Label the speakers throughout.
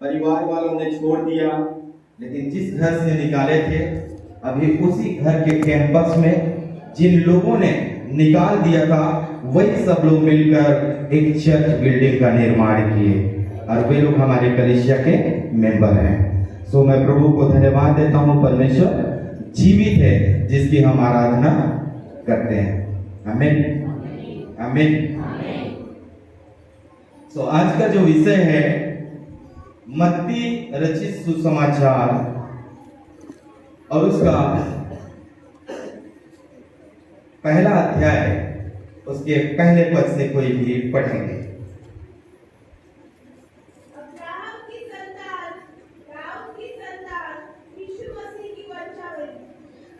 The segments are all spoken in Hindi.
Speaker 1: परिवार वालों ने छोड़ दिया, लेकिन जिस घर से निकाले थे अभी उसी घर के कैंपस में जिन लोगों ने निकाल दिया था वही सब लोग मिलकर एक चर्च बिल्डिंग का निर्माण किए और वे लोग हमारे कलीसिया के मेंबर हैं। सो मैं प्रभु को धन्यवाद देता हूँ, परमेश्वर जीवित है जिसकी हम आराधना करते हैं। आमीन आमीन। सो आज का जो विषय है मत्ती रचित सुसमाचार और उसका पहला अध्याय, उसके पहले पद से कोई भी पढ़ेंगे।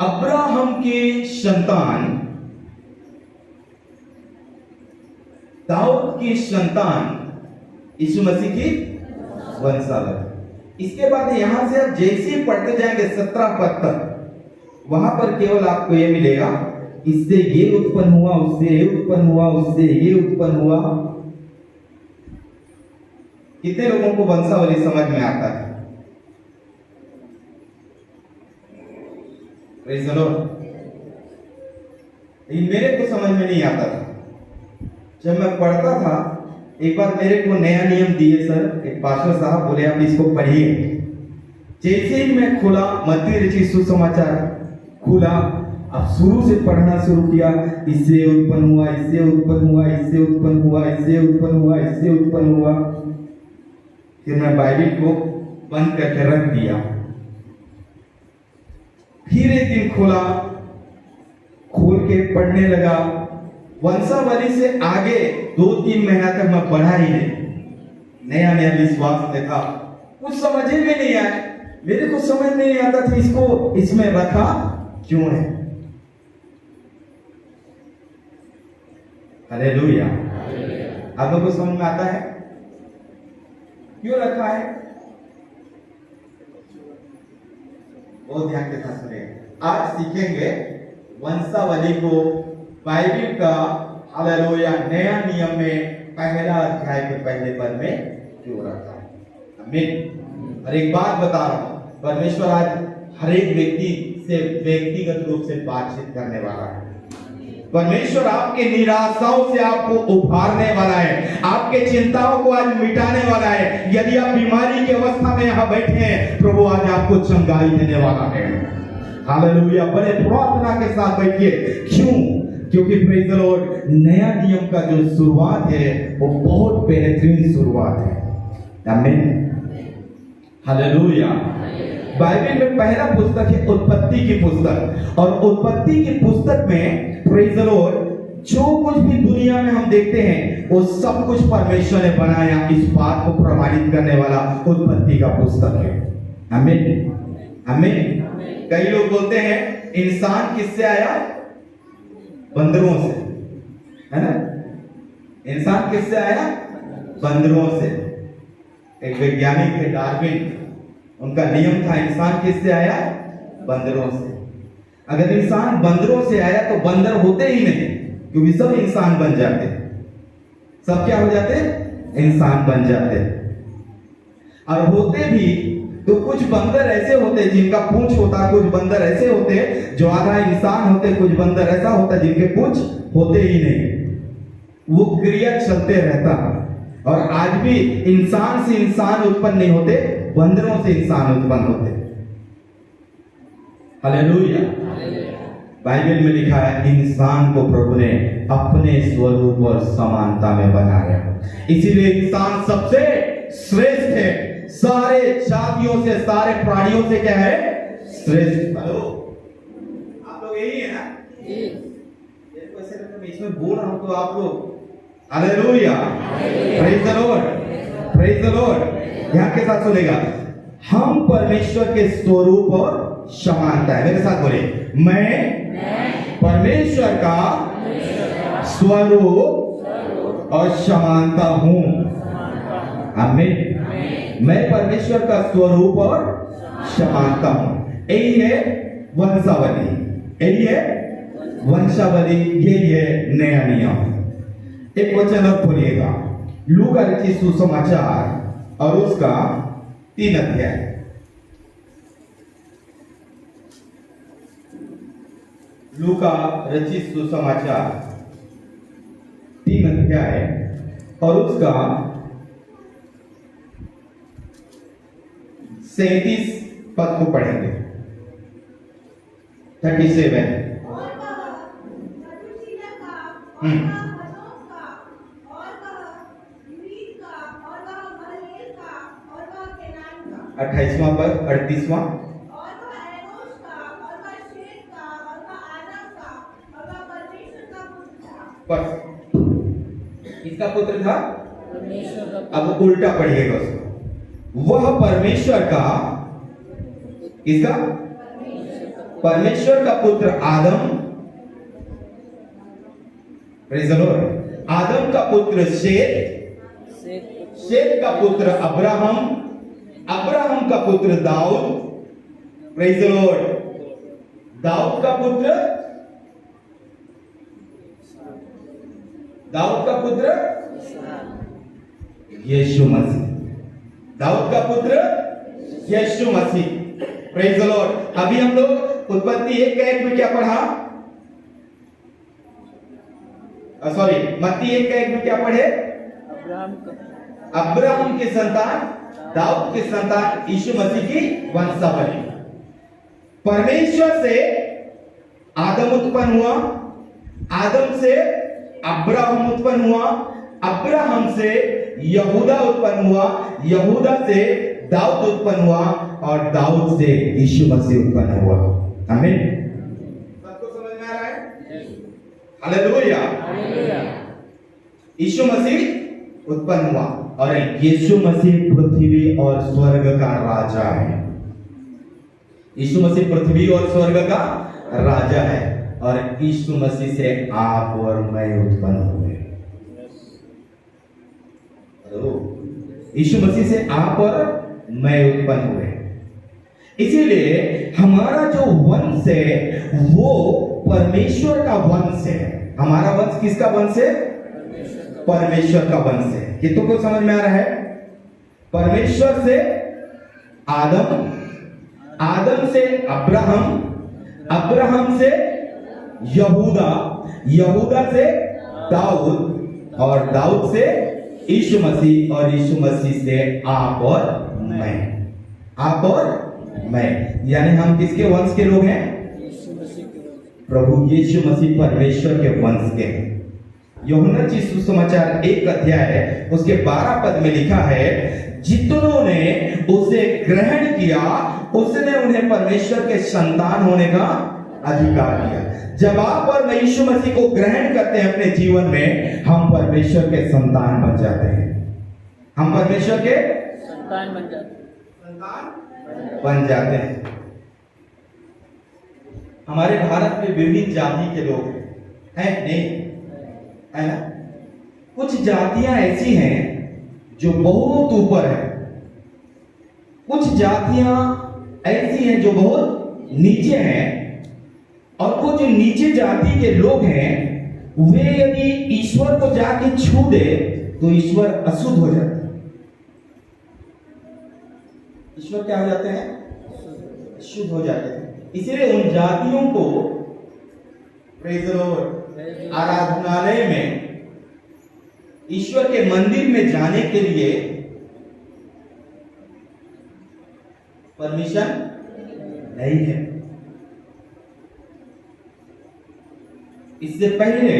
Speaker 1: अब्राहम की संतान दाऊद की संतान यीशु मसीह की वंशावली। इसके बाद यहां से आप जैसे पढ़ते जाएंगे 17 पद तक, वहां पर केवल आपको यह मिलेगा इससे ये उत्पन्न हुआ, उससे ये उत्पन्न हुआ, उससे ये उत्पन्न हुआ। कितने लोगों को वंशावली समझ में आता है? Praise the Lord. मेरे को समझ में नहीं आता था। जब मैं पढ़ता था, एक बार मेरे को नया नियम दिए सर, एक पास्टर साहब बोले आप इसको पढ़िए। जैसे ही मैं खोला मत्ती रचित सुसमाचार खोला, अब शुरू से पढ़ना शुरू किया, इससे उत्पन्न हुआ, इससे उत्पन्न हुआ, इससे उत्पन्न हुआ, इससे उत्पन्न हुआ, इससे उत्पन्न हुआ। फिर मैं बाइबल को बंद करके रख दिया। फिर एक दिन खोला, खोल के पढ़ने लगा। वंशावली से आगे 2-3 महीना तक मैं पढ़ा ही नहीं, नया नया विश्वास में था, कुछ समझ में नहीं आया। मेरे को समझ में नहीं आता था इसको इसमें रखा क्यों है। हालेलुया। आप लोगों को समझ में आता है क्यों रखा है? बहुत ध्यान के साथ सुनिए। आज सीखेंगे वंशावली को बाइबल का हालेलुया नया नियम में पहला अध्याय के पहले पद में क्यों रखा है। आमीन। और एक बात बता रहा हूं, परमेश्वर आज हर एक व्यक्ति से व्यक्तिगत रूप से बातचीत करने वाला है। परमेश्वर आपके निराशाओं से आपको उभारने वाला है, आपके चिंताओं को आज मिटाने वाला है। यदि आप बीमारी की अवस्था में यहाँ बैठे हैं, प्रभु आज आपको चंगाई देने वाला है। हालेलुया। बड़े प्रार्थना के साथ बैठिए। क्यों? क्योंकि प्रेज़ द लॉर्ड नया नियम का जो शुरुआत है वो बहुत बेहतरीन शुरुआत है। आमीन। हालेलुया। बाइबल में पहला पुस्तक है उत्पत्ति की पुस्तक, और उत्पत्ति की पुस्तक में प्रेज़ द लॉर्ड जो कुछ भी दुनिया में हम देखते हैं वो सब कुछ परमेश्वर ने बनाया। इस बात को प्रमाणित करने वाला उत्पत्ति का पुस्तक है। आमीन आमीन। कई लोग बोलते हैं इंसान किससे आया? बंदरों से, है ना? इंसान किससे आया? बंदरों से। एक वैज्ञानिक थे डार्विन, उनका नियम था इंसान किससे आया? बंदरों से। अगर इंसान बंदरों से आया तो बंदर होते ही नहीं, क्योंकि सब इंसान बन जाते। सब क्या हो जाते? इंसान बन जाते। और होते भी तो कुछ बंदर ऐसे होते जिनका पूंछ होता, कुछ बंदर ऐसे होते जो आधा इंसान होते, कुछ बंदर ऐसा होता जिनके पूंछ होते ही नहीं। वो क्रिया चलते रहता। और आज भी इंसान से इंसान उत्पन्न नहीं होते, बंदरों से इंसान उत्पन्न होते। हालेलुया। बाइबल में लिखा है इंसान को प्रभु ने अपने स्वरूप और समानता में बनाया, इसीलिए इंसान सबसे श्रेष्ठ है। सारे जातियों से, सारे प्राणियों से क्या है? श्रेष्ठ। हेलो, आप लोग यही है ना? मैं इसमें बोल रहा हूं तो आप लोग hallelujah, praise the Lord, praise the Lord. ध्यान के साथ सुनेगा। हम परमेश्वर के स्वरूप और समानता है। मेरे साथ बोले, मैं परमेश्वर का स्वरूप और समानता हूं। आमीन। मैं परमेश्वर का स्वरूप और समानता हूं। यही है वंशावली, यही है वंशावली, यही है नया नियम। एक वचन और खोलिएगा, लूका रचित सुसमाचार और उसका 3 अध्याय। लूका रचित सुसमाचार 3 अध्याय और उसका 37 पद को पढ़ेंगे। 37। हम्म। 28वां पद, 38वां। किसका पुत्र था? अब उल्टा पढ़िएगा उसको। वह परमेश्वर का, किसका? परमेश्वर का पुत्र आदम, प्रेज़ द लॉर्ड। आदम का पुत्र शेत, शेत का पुत्र अब्राहम, अब्राहम का पुत्र दाऊद, प्रेज़ द लॉर्ड। दाऊद का पुत्र, दाऊद का पुत्र यीशु मसीह, दाऊद का पुत्र यीशु मसीह, प्रेज़ द लॉर्ड। अभी हम लोग उत्पत्ति 1:1 में क्या पढ़ा? सॉरी, मत्ती 1:1 में क्या पढ़े? अब्राहम के संतान, दाऊद के संतान, यीशु मसीह की वंशावली। परमेश्वर से आदम उत्पन्न हुआ, आदम से अब्राहम उत्पन्न हुआ, अब्राहम से यहूदा उत्पन्न हुआ, यहूदा से दाऊद उत्पन्न हुआ और दाऊद से यीशु मसीह उत्पन्न हुआ। आमीन। सबको समझ में आ रहा है? हालेलुया। यीशु मसीह उत्पन्न हुआ और यीशु मसीह पृथ्वी और स्वर्ग का राजा है। यीशु मसीह पृथ्वी और स्वर्ग का राजा है और यीशु मसीह से आप और मैं उत्पन्न हुए। यीशु मसीह से आप और मैं उत्पन्न हुए। इसीलिए हमारा जो वंश है वो परमेश्वर का वंश है। हमारा वंश किसका वंश है? परमेश्वर का वंश है। कितनों को समझ में आ रहा है? परमेश्वर से आदम, आदम से अब्राहम, अब्राहम से यहूदा, यहूदा से दाऊद और दाऊद से यीशु मसीह और यीशु मसीह से आप और मैं, आप और मैं, यानी हम किसके वंश के लोग हैं? प्रभु यीशु मसीह परमेश्वर के वंश के हैं। यूहन्ना रचित सुसमाचार 1 अध्याय उसके 12 पद में लिखा है, जितनों ने उसे ग्रहण किया उसने उन्हें परमेश्वर के संतान होने का अधिकार दिया। जब आप और मैं यीशु मसीह को ग्रहण करते हैं अपने जीवन में, हम परमेश्वर के संतान बन जाते हैं। हम परमेश्वर के संतान बन जाते हैं, संतान बन जाते हैं। हमारे भारत में विभिन्न जाति के लोग हैं, नहीं है ना? कुछ जातियां ऐसी हैं जो बहुत ऊपर है, कुछ जातियां ऐसी हैं जो बहुत नीचे हैं, और वो जो नीचे जाति के लोग हैं वे यदि ईश्वर को जाके छू दे तो ईश्वर अशुद्ध हो जाते हैं। ईश्वर क्या हो जाते हैं? शुद्ध हो जाते हैं। इसीलिए उन जातियों को प्रेज़ द लॉर्ड आराधनालय में, ईश्वर के मंदिर में जाने के लिए परमिशन नहीं है। इससे पहले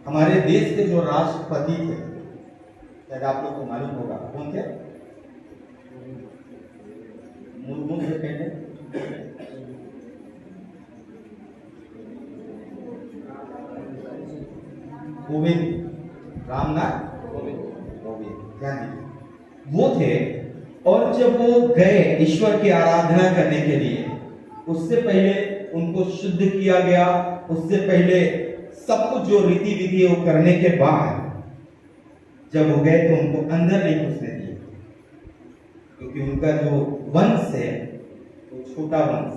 Speaker 1: हमारे देश के जो राष्ट्रपति थे, शायद आप लोग को मालूम होगा, कौन थे? मुर्मू से पहले कोविंद, रामनाथ कोविंद, वो थे। और जब वो गए ईश्वर की आराधना करने के लिए, उससे पहले उनको शुद्ध किया गया। उससे पहले सब कुछ जो रीति विधि वो करने के बाद जब वो गए तो उनको अंदर नहीं घुसने दिए, क्योंकि उनका जो वंश है वो छोटा वंश।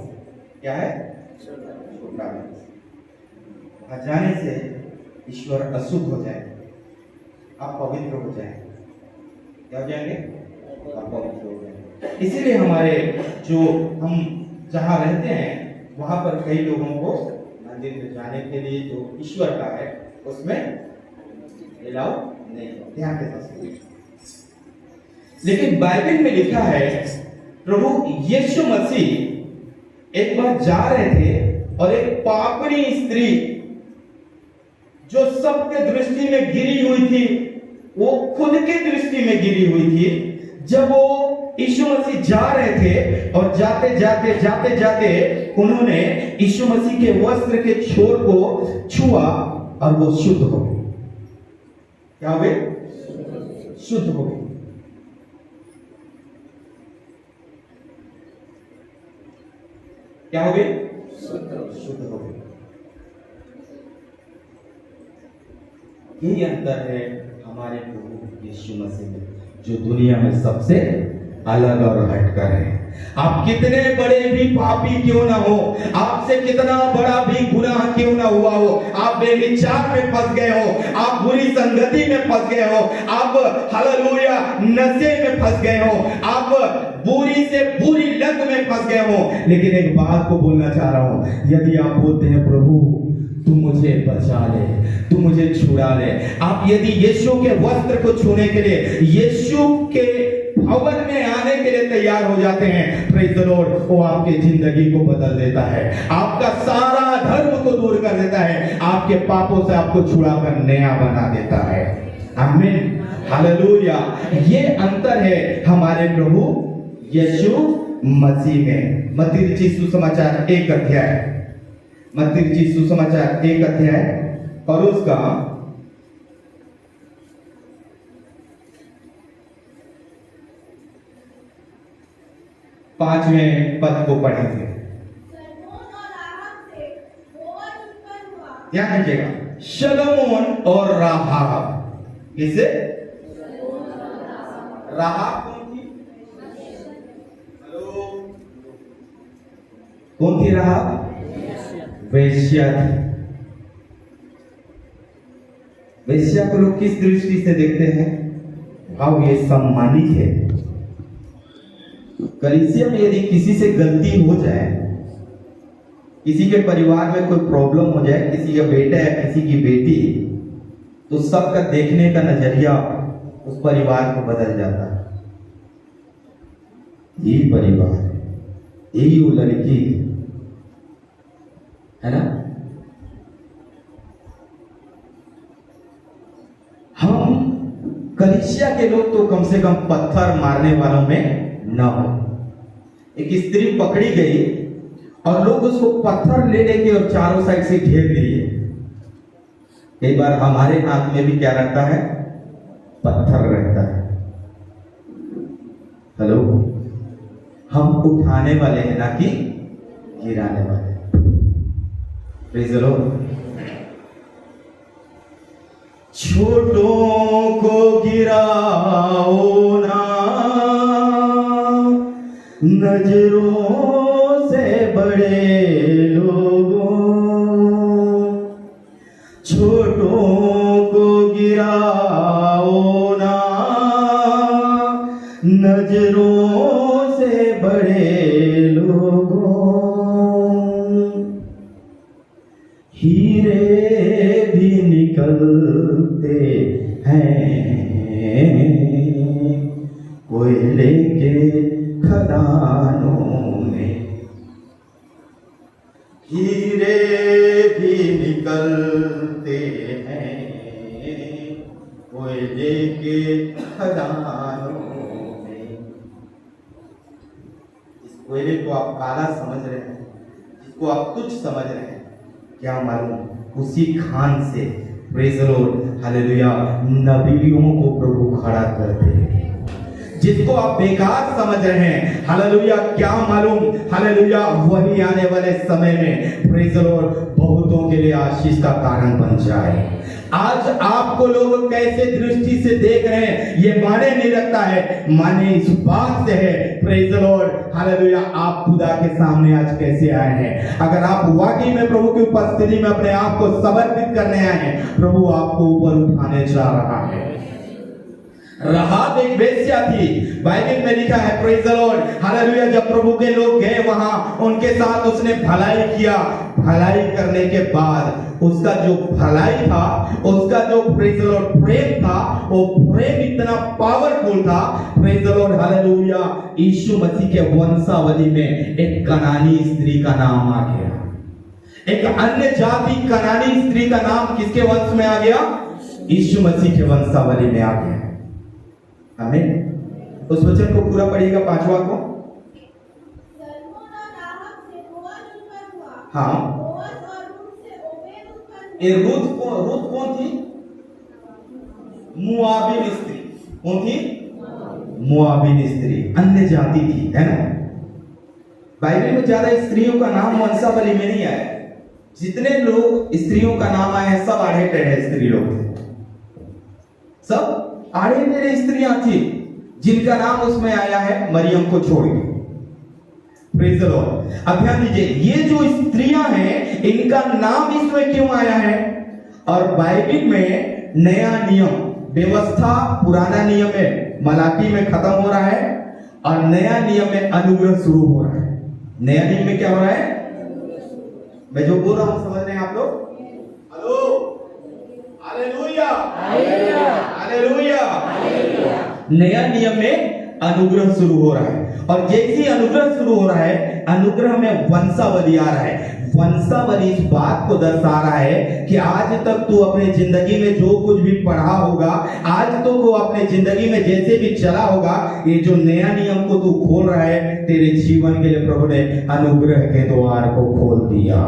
Speaker 1: क्या है? छोटा वंश। वहां जाने से ईश्वर अशुद्ध हो जाए, आप पवित्र हो जाए। क्या हो जाएंगे? आप पवित्र हो जाएंगे। इसीलिए हमारे जो हम जहाँ रहते हैं वहां पर कई लोगों को मंदिर में जाने के लिए जो ईश्वर का है उसमें अलाउ नहीं, ध्यान के साथ। लेकिन बाइबल में लिखा है प्रभु यीशु मसीह एक बार जा रहे थे और एक पापनी स्त्री जो सबके दृष्टि में गिरी हुई थी, वो खुद के दृष्टि में गिरी हुई थी। जब वो यीशु मसीह जा रहे थे और जाते जाते उन्होंने यीशु मसीह के वस्त्र के छोर को छुआ और वो शुद्ध हो गए। क्या हो गए? शुद्ध हो गए। क्या हो गए? शुद्ध हो गए। यही अंतर है हमारे प्रभु यीशु मसीह में, जो दुनिया में सबसे अलग और हटकर है। आप कितने बड़े भी पापी क्यों ना हो, आपसे कितना बड़ा भी गुनाह क्यों ना हुआ हो, आप बेविचार में फंस गए हो, आप बुरी संगति में फंस गए हो, आप हालेलुया नशे में फंस गए हो, आप बुरी से बुरी लत में फंस गए हो, लेकिन एक बात को बोलना चाह रहा हूं, यदि आप बोलते हैं प्रभु तू मुझे बचा ले, तू मुझे छुड़ा ले, आप यदि यीशु के वस्त्र को छूने के लिए, यीशु के भवन में आने के लिए तैयार हो जाते हैं, प्रेज़ द लॉर्ड, वो आपकी जिंदगी को बदल देता है, आपका सारा धर्म को दूर कर देता है, आपके पापों से आपको छुड़ाकर नया बना देता है। आमीन, हालेलुया। ये अंतर है हमारे प्रभु यीशु मसीह में। मत्ती रचित सुसमाचार 1 अध्याय, मत्ती रचित सुसमाचार 1 अध्याय और उसका 5वें पद को पढ़ेंगे। ध्यान दीजिएगा, शलोमोन और राहाब। किसे? राहाब कौन थी? हेलो, कौन थी राहाब? वेश्या थी। वेश्या को लोग किस दृष्टि से देखते हैं? भाव ये सम्मानित है। कलीसिया में यदि किसी से गलती हो जाए, किसी के परिवार में कोई प्रॉब्लम हो जाए, किसी का बेटा है, किसी की बेटी, तो सबका देखने का नजरिया उस परिवार को बदल जाता है। यही परिवार, यही वो लड़की है ना। हम कलीसिया के लोग तो कम से कम पत्थर मारने वालों में न हो। एक स्त्री पकड़ी गई और लोग उसको पत्थर ले लेके और चारों साइड से घेर लिए। कई बार हमारे हाथ में भी क्या रहता है? पत्थर रहता है। हेलो, हम उठाने वाले हैं ना कि गिराने वाले। Praise the Lord. छोटों को गिराओ ना नजरों से बड़े लोगों, छोटों को गिराओ ना नजरों से बड़े लोगों। हीरे भी निकलते हैं कोयले के खदानों में, हीरे भी निकलते हैं कोयले के खदानों में। इस कोयले को आप काला समझ रहे हैं, इसको आप तुच्छ समझ रहे हैं, क्या मालूम उसी खान से, प्रेज़ द लॉर्ड, हालेलुया, नबियों को प्रभु खड़ा करते हैं। जिसको आप बेकार समझ रहे हैं, हालेलुया, क्या मालूम, हालेलुया, वही आने वाले समय में, प्रेज़ द लॉर्ड, बहुतों के लिए आशीष का कारण बन जाए। आज आपको लोग कैसे दृष्टि से देख रहे हैं ये माने नहीं रखता है, माने इस बात से है, प्रेज़ द लॉर्ड, हालेलुया, आप खुदा के सामने आज कैसे आए हैं। अगर आप वाकई में प्रभु की उपस्थिति में अपने आप को समर्पित करने आए हैं, प्रभु आपको ऊपर उठाने जा रहा है। राहाब एक वेश्या थी। बाइबल में लिखा है, प्रेज द लॉर्ड, हालेलुया। जब प्रभु के लोग गए वहां, उनके साथ उसने भलाई किया। भलाई करने के बाद उसका जो भलाई था, उसका जो प्रेज द लॉर्ड प्रेम था, वो प्रेम इतना पावरफुल था, प्रेज द लॉर्ड, हालेलुया। यीशु मसीह के वंशावली में एक कनानी स्त्री का नाम आ गया। एक अन्य जाति कनानी स्त्री का नाम किसके वंश में आ गया? यीशु मसीह के वंशावली में आ गया। आमीन। उस वचन को पूरा पढ़िएगा, 5वां को। हाँ, ये रूथ कौन थी? मुआबिन स्त्री। कौन थी? मुआबिन स्त्री, अन्य जाति थी, है ना। बाइबल में ज्यादा स्त्रियों का नाम वंशावली में नहीं आया। जितने लोग स्त्रियों का नाम आए हैं, सब आड़े टेढ़े स्त्री लोग थे, सब आड़े टेढ़े स्त्रियां थी जिनका नाम उसमें आया है, मरियम को छोड़ के। Praise the Lord. अब ध्यान दीजिए, ये जो स्त्रियां हैं, इनका नाम इसमें क्यों आया है? और बाइबल में नया नियम, व्यवस्था पुराना नियम में मलाकी में खत्म हो रहा है और नया नियम में अनुग्रह शुरू हो रहा है। नया नियम में क्या हो रहा है? मैं जो बोल रहा हूं समझ रहे हैं आप लोग? Hello, hallelujah, hallelujah. नया नियम में अनुग्रह शुरू हो रहा है, और जैसे अनुग्रह शुरू हो रहा है, अनुग्रह में वंशावली आ रहा है। वंशावली इस बात को दर्शा रहा है कि आज तक तू अपने जिंदगी में जो कुछ भी पढ़ा होगा, आज तो तू अपने जिंदगी में जैसे भी चला होगा, ये जो नया नियम को तू खोल रहा है, तेरे जीवन के लिए प्रभु ने अनुग्रह के द्वार को खोल दिया।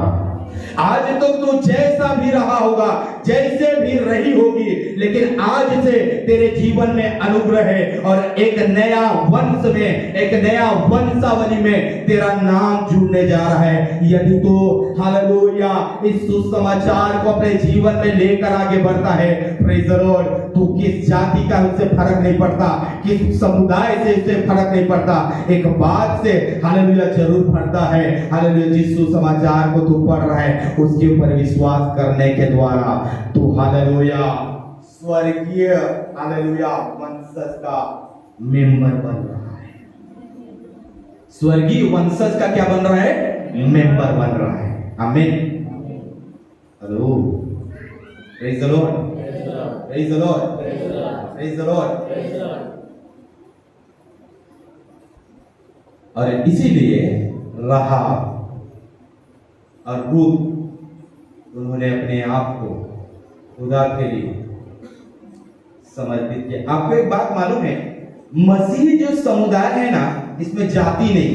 Speaker 1: आज तो तू जैसा भी रहा होगा, जैसे भी रही होगी, लेकिन आज से तेरे जीवन में अनुग्रह है और एक नया वंश में, एक नया वंशावली में तेरा नाम जुड़ने जा रहा है। यदि तो हालेलुया इस सुसमाचार को अपने जीवन में लेकर आगे बढ़ता है, प्रेज द लॉर्ड, तू किस जाति का उससे फर्क नहीं पड़ता, किस समुदाय से उससे फर्क नहीं पड़ता, एक बात से हालेलुया जरूर पड़ता है, हालेलुया जिस सुसमाचार को तू पढ़ रहा है उसके ऊपर विश्वास करने के द्वारा तू हालेलुया स्वर्गीय हालेलुया वंशज का मेंबर बन रहा है। स्वर्गीय वंशज का क्या बन रहा है? मेंबर बन रहा है। आमीन। Hello, praise the Lord, praise the Lord, praise the Lord. और इसीलिए राहाब और रूथ उन्होंने अपने आप को खुदा के लिए समर्पित किया। आपको एक बात मालूम है, मसीह जो समुदाय है ना, इसमें जाति नहीं,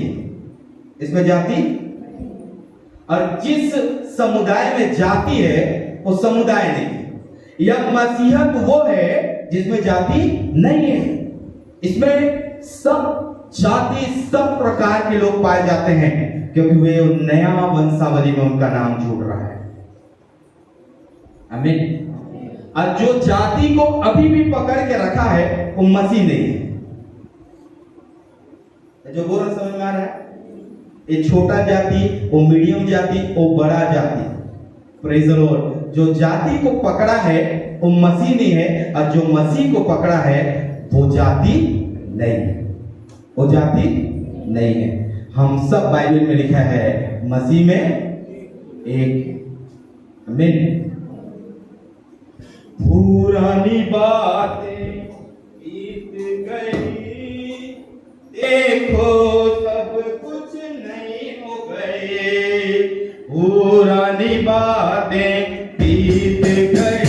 Speaker 1: इसमें जाति, और जिस समुदाय में जाति है वो समुदाय नहीं। यह मसीहत वो है जिसमें जाति नहीं है। इसमें सब जाति, सब प्रकार के लोग पाए जाते हैं, क्योंकि वे नया वंशावली में उनका नाम जुड़ रहा है। आमीन। और जो जाति को अभी भी पकड़ के रखा है वो मसीह नहीं है। जो बोल रहा समझ में आ रहा है? ये छोटा जाति, वो मीडियम जाति, वो बड़ा जाति, प्रेज द लॉर्ड। जो जाति को पकड़ा है वो मसीह नहीं है, और जो मसीह को पकड़ा है वो जाति नहीं है, वो जाति नहीं है। हम सब बाइबल में लिखा है मसीह में एक। आमीन। पुरानी बातें बीत गई, देखो सब कुछ नई हो गई। पुरानी बातें बीत गई,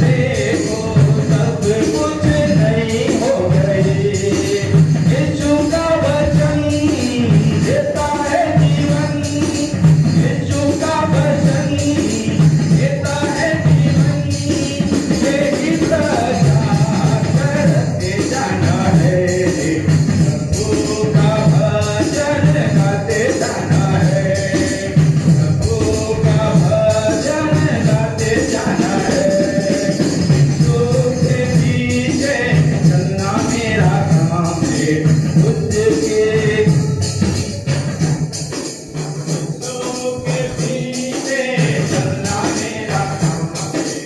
Speaker 1: देखो सब कुछ नई हो गई। यीशु का वचन देता है जीवन, यीशु का वचन देता है जीवन। यही प्रचार करते जाना है, प्रभु का भजन गाते जाना है, प्रभु का भजन गाते जाना है। यीशु के पीछे चलना मेरा काम है, उसके पीछे चलना मेरा काम है,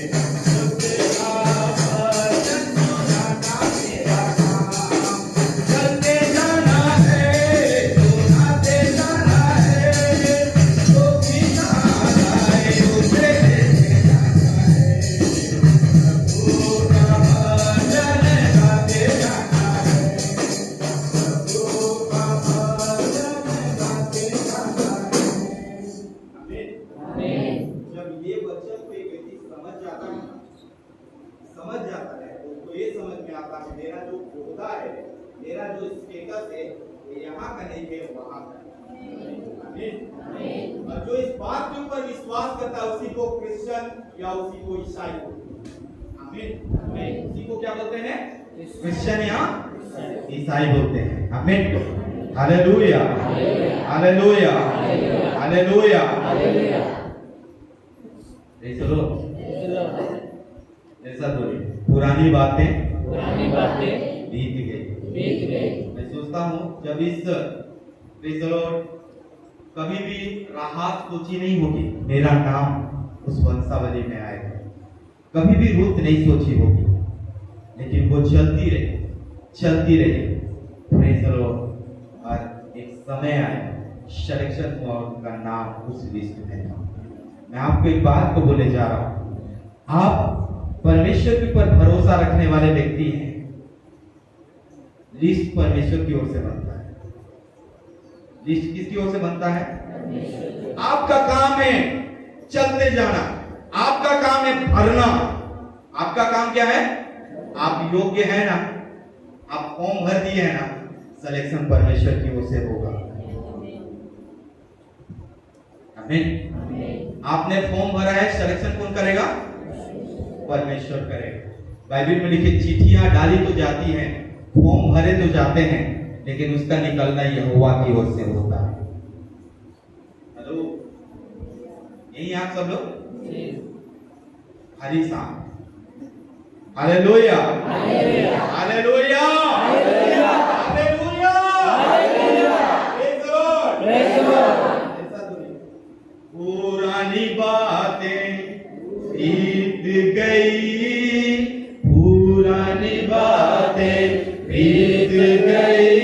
Speaker 1: उसका भजन सुनाना जो स्टेटस है ये यहाँ का नहीं है, वहाँ का। आमीन। और जो इस बात के ऊपर विश्वास करता है उसी को क्रिश्चियन या उसी को ईसाई बोलते हैं। आमीन। उसी को क्या बोलते हैं? क्रिश्चियन या ईसाई बोलते हैं। आमीन। Hallelujah, hallelujah, hallelujah. चलो ऐसा बोलिए, पुरानी बातें बीत गई। मैं सोचता हूँ जब इस कभी भी राहत सोची नहीं होगी मेरा नाम उस वंशावली में आएगा, कभी भी रुत नहीं सोची होगी, लेकिन वो चलती रही। Praise the Lord. और एक समय आया, सिलेक्शन हुआ, उनका नाम उस लिस्ट में था। मैं आपको एक बात को बोले जा रहा हूं, आप परमेश्वर के ऊपर भरोसा रखने वाले व्यक्ति हैं, लिस्ट परमेश्वर की ओर से बनता है। लिस्ट किसकी ओर से बनता है? आपका काम है चलते जाना, आपका काम है भरना। आपका काम क्या है? आप योग्य है ना, आप फॉर्म भर दिए है ना, सिलेक्शन परमेश्वर की ओर से होगा। आमीन। आपने फॉर्म भरा है, सिलेक्शन कौन करेगा? परमेश्वर करेगा। बाइबल में लिखी चिट्ठियां डाली तो जाती हैं, फॉर्म भरे तो जाते हैं, लेकिन उसका निकलना यहोवा की ओर से होता है। हेलो, यही आप सब लोग हरी शाम। Hallelujah, hallelujah, hallelujah, hallelujah, praise the Lord, praise the Lord. पुरानी बातें बीत गई, पुरानी बातें बीत गई,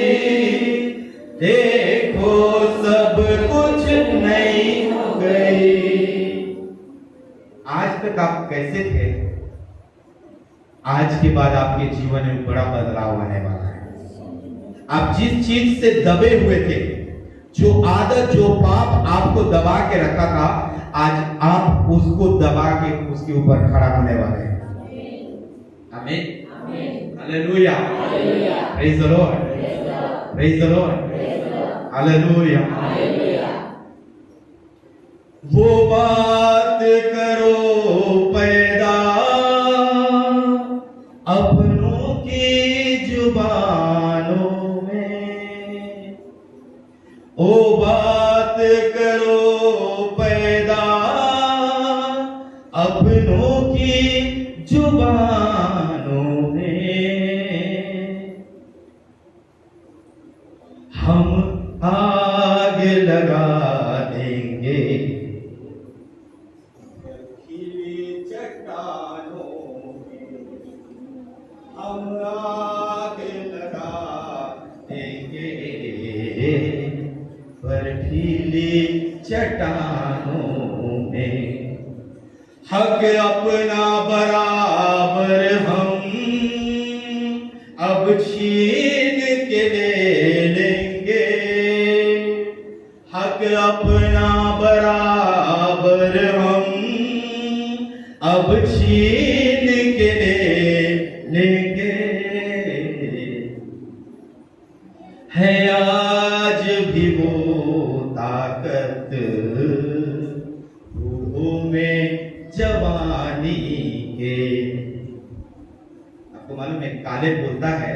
Speaker 1: देखो सब कुछ नई हो गई। आज तक आप कैसे थे? आज के बाद आपके जीवन में बड़ा बदलाव आने वाला है। आप जिस चीज से दबे हुए थे, जो आदत, जो पाप आपको दबा के रखा था, आज आप उसको दबा के उसके ऊपर खड़ा होने वाले हैं। आमीन, hallelujah, praise the Lord, praise the Lord, hallelujah. वो बात करो पैदा अपनों की जुबानों में, ओ बात करो पैदा अपनों की जुबानों में, हम आग लगा देंगे खिली चट्टानों में, हम आग लगा देंगे बर्फीली चट्टानों में, हक अपना बराबर हम अब छीन के ले लेंगे, हक अपना बराबर हम अब छीन के ले लेंगे। है आज भी वो ताकत रूहों में जवानी के। आपको मालूम है, कालेब बोलता है,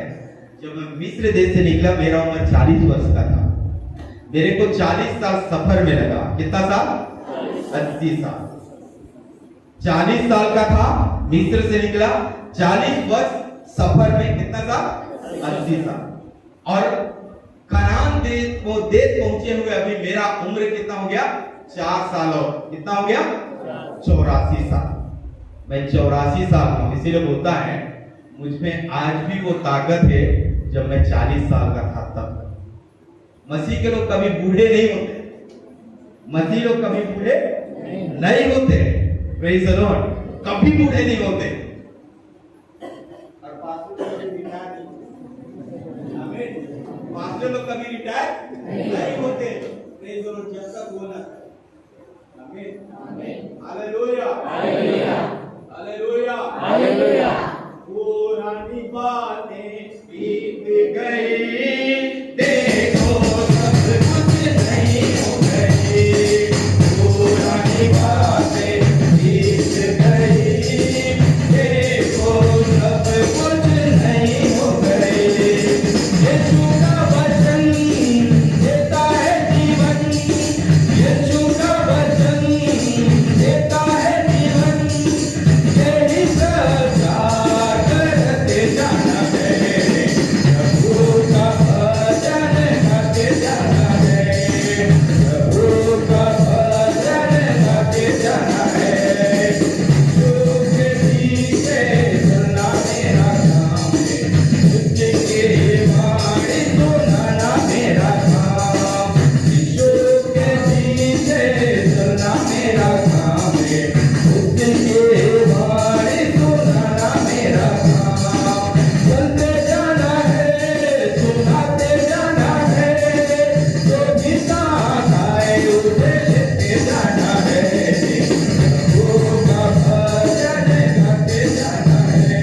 Speaker 1: जब मैं मिस्र देश से निकला मेरा उम्र 40 वर्ष का था। मेरे को 40 साल सफर में लगा। कितना साल? 80 साल। 40 साल का था, मिस्र से निकला, 40 वर्ष सफर में, कितना साल? 80 साल। और कनान देश को देश पहुंचे हुए अभी मेरा उम्र कितना हो गया? 4 साल। और कितना हो गया? 84 साल। मैं 84 साल का, इसीलिए बोलता है मुझ में आज भी वो ताकत है जब मैं 40 साल का था तब। मसीह के लोग कभी बूढ़े नहीं होते, मसीह लोग कभी बूढ़े नहीं होते। प्रेज़ द लॉर्ड, कभी बूढ़े नहीं होते। और पास्टर लोग कभी रिटायर नहीं होते। प्रेज़ द लॉर्ड, जब तक बोला। आमीन, हालेलुया, हालेलुया, हालेलुया, हालेलुया। पुरानी बातें बीत गई, देखो सब कुछ नहीं हो गई, पुरानी बातें बीत गई, देखो सब कुछ नहीं हो गई। यीशु का वचन देता है जीवन, यीशु का वचन देता है जीवन, यही प्रचार करते जाना है, प्रभु का भजन गाते जाना है, प्रभु का भजन गाते जाना है। यीशु के पीछे चलना मेरा काम है, उसके वाणी सुनाना मेरा काम, यीशु के पीछे चलना मेरा काम है, उसके वाणी सुनाना मेरा काम। चलते जाना है, सुनाते जाना है, जो भी साथ आए उसे लेते जाना है, प्रभु का भजन गाते जाना है,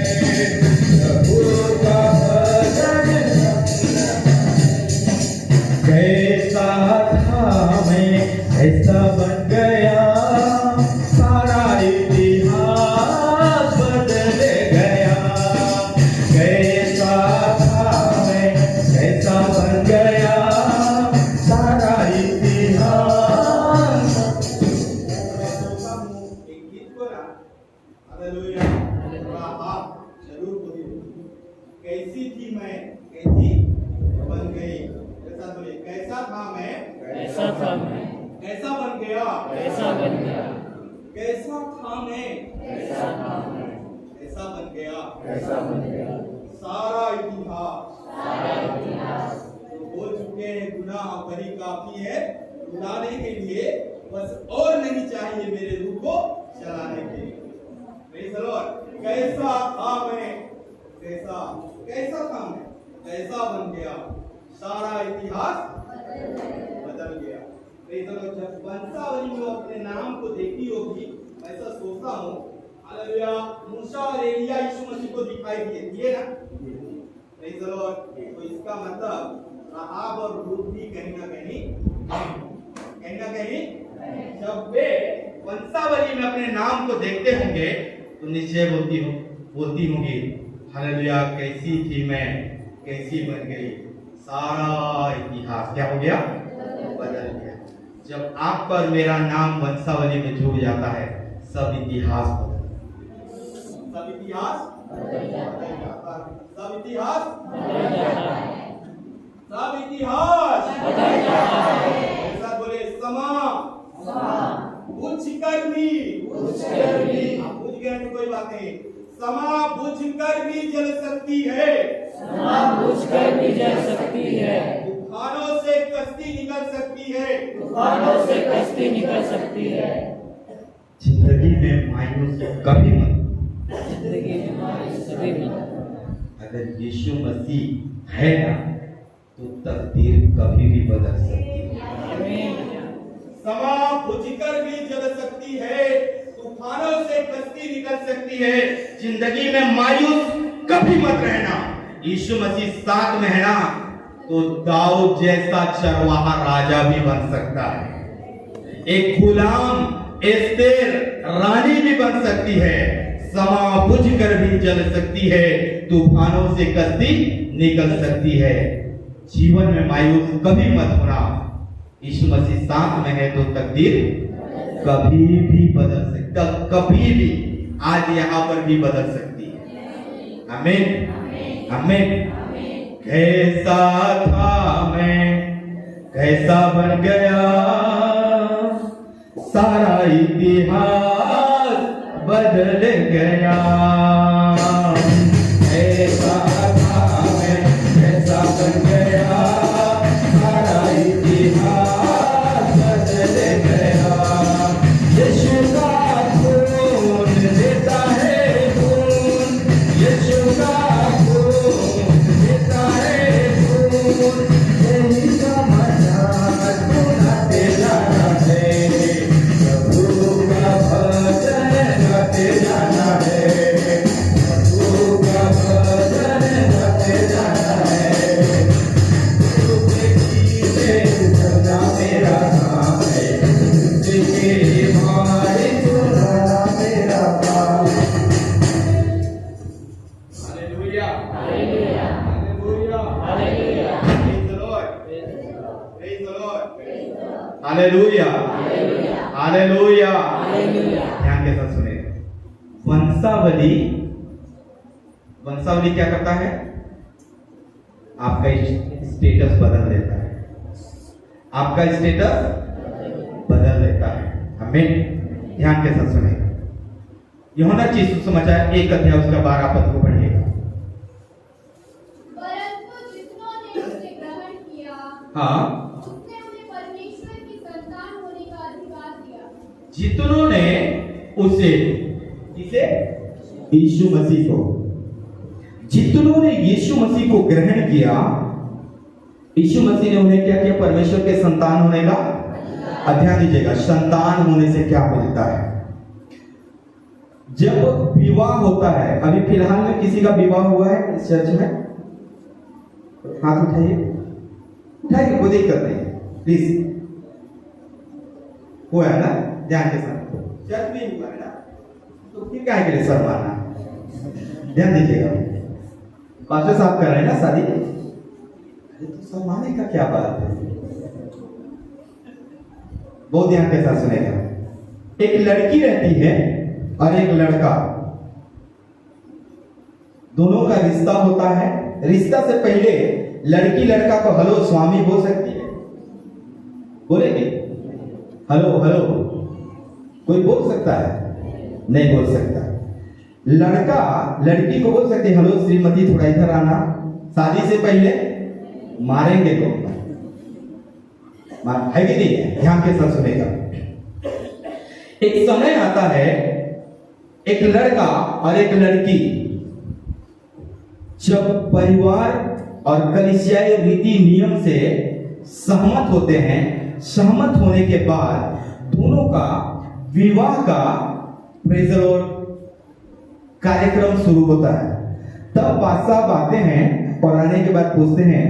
Speaker 1: प्रभु का भजन। कैसा था मैं, ऐसा बन गया, सारा इतिहास बदल गया। कैसा था मैं, कैसा बन गया, सारा इतिहास। एक गीत बोला, हालेलुया, आप जरूर बोलिए। कैसी थी मैं, कैसी बन गई। ऐसा बोलिए, कैसा था मैं,
Speaker 2: ऐसा था मैं,
Speaker 1: कैसा बन गया,
Speaker 2: ऐसा बन गया,
Speaker 1: कैसा था मैं,
Speaker 2: ऐसा था मैं,
Speaker 1: ऐसा बन गया।
Speaker 2: ऐसा बन गया।
Speaker 1: सारा इतिहास
Speaker 2: सारा इतिहास
Speaker 1: जो बोल चुके हैं, गुनाह भरी काफी है रुलाने के लिए, बस और नहीं चाहिए मेरे रूह को चलाने के लिए। Praise the Lord. कैसा था मैं, कैसा कैसा था मैं, कैसा बन गया, सारा इतिहास बदल गया। Praise the Lord. जब वंशावली में अपने नाम को देखी होगी, ऐसा सोचता हूँ, हालेलुया, मूसा और एलिया यीशु मसीह को दिखाई दिए ना। Praise the Lord. तो इसका मतलब राहाब और रूत भी कहीं ना कहीं जब वे वंशावली में अपने नाम को देखते होंगे तो निश्चय बोलती होंगी, हालेलुया, कैसी थी मैं, कैसी बन गई, सारा इतिहास क्या हो गया, बदल गया। जब आप पर मेरा नाम वंशावली में जुड़ जाता है, सब इतिहास बदल जाता है, सब इतिहास ऐसा बोले, समा बुझ कर भी, आप बुझ गए तो कोई बात नहीं, समा बुझ कर भी जल सकती है,
Speaker 2: समा बुझ कर भी जल सकती है,
Speaker 1: तूफानों से कश्ती निकल सकती है,
Speaker 2: तूफानों से कश्ती निकल सकती है।
Speaker 1: जिंदगी में मायूस कभी मत,
Speaker 2: जिंदगी में मायूस कभी मत।
Speaker 1: अगर यीशु मसीह है ना तो तकदीर कभी भी बदल सकती है।
Speaker 2: आमीन।
Speaker 1: समा बुझकर भी जल सकती है, तूफानों से कश्ती निकल सकती है। जिंदगी में मायूस कभी मत रहना। यीशु मसीह साथ में है ना तो दाऊद जैसा चरवाहा राजा भी बन सकता है, एक गुलाम एस्तेर रानी भी बन सकती है। समा बुझकर भी जल सकती है, तूफानों से कश्ती निकल सकती है। जीवन में मायूस कभी मत होना। यीशु मसीह साथ में है तो तकदीर कभी भी बदल सकता, कभी भी, आज यहाँ पर भी बदल सकती है। आमीन, आमीन। कैसा था मैं, कैसा बन गया, सारा इतिहास बदल गया। कैसा था मैं, कैसा बन गया, सारा इतिहास बदल गया। यीशु का खून देता है खून, यीशु का खून देता है खून, यही समाचार सुनाते जाना है, प्रभु का भजन गाते जाना है। Hallelujah, hallelujah.
Speaker 2: हालेलुया।
Speaker 1: ध्यान के साथ सुने। वंशावली, वंशावली क्या करता है? आपका स्टेटस बदल देता है, आपका स्टेटस बदल देता है। हमें ध्यान के साथ सुने। यूहन्ना चीज समाचार 1 अध्याय उसका 12 पद को पढ़िएगा।
Speaker 3: परंतु जितनों ने उसे ग्रहण किया,
Speaker 1: हाँ,
Speaker 3: उसने उन्हें परमेश्वर की संतान होने का अधिकार दिया।
Speaker 1: जितनों ने उसे, जिसे यीशु मसीह को, जितनों ने यीशु मसीह को ग्रहण किया, यीशु मसीह ने उन्हें क्या किया? परमेश्वर के संतान होने का अध्ययन दीजिएगा। संतान होने से क्या मिलता है? जब विवाह होता है, अभी फिलहाल में किसी का विवाह हुआ है इस चर्च में? हाथ उठाइए, उठाइए, कोई दिक्कत नहीं, प्लीज। हुआ है ना? ध्यान के साथ, चर्च में हुआ है ना, तो फिर क्या के लिए शर्माना? ध्यान दीजिएगा, पास्टर साहब कर रहे हैं ना शादी, तो शर्माने का क्या बात है? बहुत ध्यान के साथ सुनेगा। एक लड़की रहती है और एक लड़का, दोनों का रिश्ता होता है। रिश्ता से पहले लड़की लड़का को हेलो स्वामी बोल सकती है? बोलेगी? हेलो हेलो कोई बोल सकता है? नहीं बोल सकता। लड़का लड़की को बोल सकते हेलो श्रीमती थोड़ा इधर आना। शादी से पहले मारेंगे को, है कि नहीं है? ध्यान के साथ सुनेगा। एक समय आता है, एक लड़का और एक लड़की जब परिवार और कलीसियाई रीति नियम से सहमत होते हैं, सहमत होने के बाद दोनों का विवाह का प्रेज़ द लॉर्ड कार्यक्रम शुरू होता है। तब बादशाह आते हैं और आने के बाद पूछते हैं,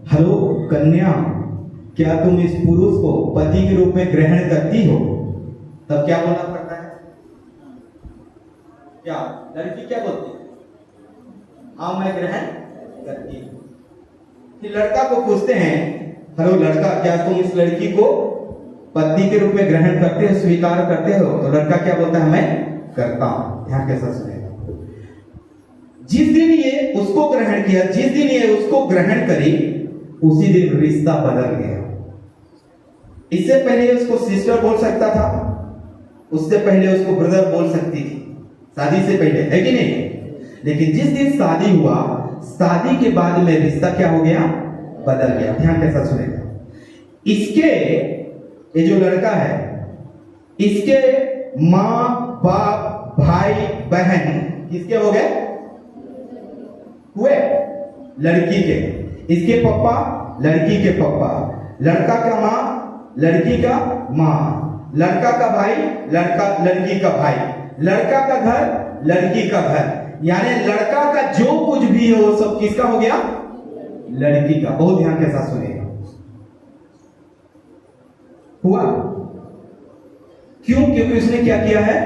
Speaker 1: हेलो कन्या, क्या तुम इस पुरुष को पति के रूप में ग्रहण करती हो? तब क्या बोलना पड़ता है? क्या लड़की क्या बोलती है? हाँ मैं ग्रहण करती हूं। फिर लड़का को पूछते हैं, हेलो लड़का, क्या तुम इस लड़की को पत्नी के रूप में ग्रहण करते हो, स्वीकार करते हो? तो लड़का क्या बोलता है? मैं करता हूं। ध्यान के साथ सुनेगा। जिस दिन ये उसको ग्रहण किया, जिस दिन ये उसको ग्रहण करी, उसी दिन रिश्ता बदल गया। इससे पहले उसको सिस्टर बोल सकता था, उससे पहले उसको ब्रदर बोल सकती थी, शादी से पहले, है कि नहीं? लेकिन जिस दिन शादी हुआ, शादी के बाद में रिश्ता क्या हो गया? बदल गया। ध्यान के साथ सुनेगा। इसके, ये जो लड़का है, इसके माँ बाप भाई बहन किसके हो गए? हुए लड़की के। इसके पापा लड़की के पापा, लड़का का माँ लड़की का माँ, लड़का का भाई लड़की का भाई, लड़का का घर लड़की का घर, यानी लड़का का जो कुछ भी है वो सब किसका हो गया? लड़की का। बहुत ध्यान के साथ सुनिएगा। हुआ क्यों? क्योंकि उसने क्या किया है?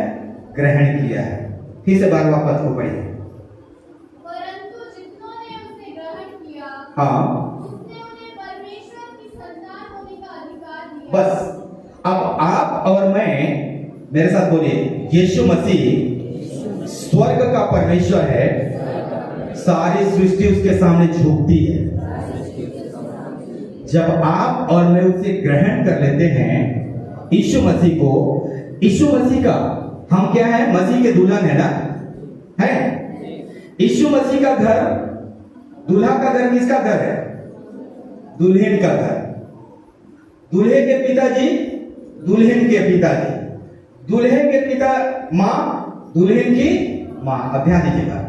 Speaker 1: ग्रहण किया है। फिर से 12वां पद को पढ़िए।
Speaker 3: परंतु जितनों ने उसे ग्रहण किया,
Speaker 1: हाँ,
Speaker 3: उसने उन्हें परमेश्वर की संतान होने का अधिकार दिया।
Speaker 1: बस अब आप और मैं, मेरे साथ बोलिए, यीशु मसीह स्वर्ग का परमेश्वर है, सारी सृष्टि उसके सामने झुकती है। जब आप और मैं उसे ग्रहण कर लेते हैं, यीशु मसीह को, यीशु मसीह का हम क्या है? मसीह के दुल्हन है ना, है? यीशु मसीह का घर, दूल्हा का घर किसका घर है? दुल्हन का घर। दूल्हे के पिताजी दुल्हन के पिताजी, दूल्हे के पिता माँ दुल्हन की माँ। अब ध्यान दीजिएगा,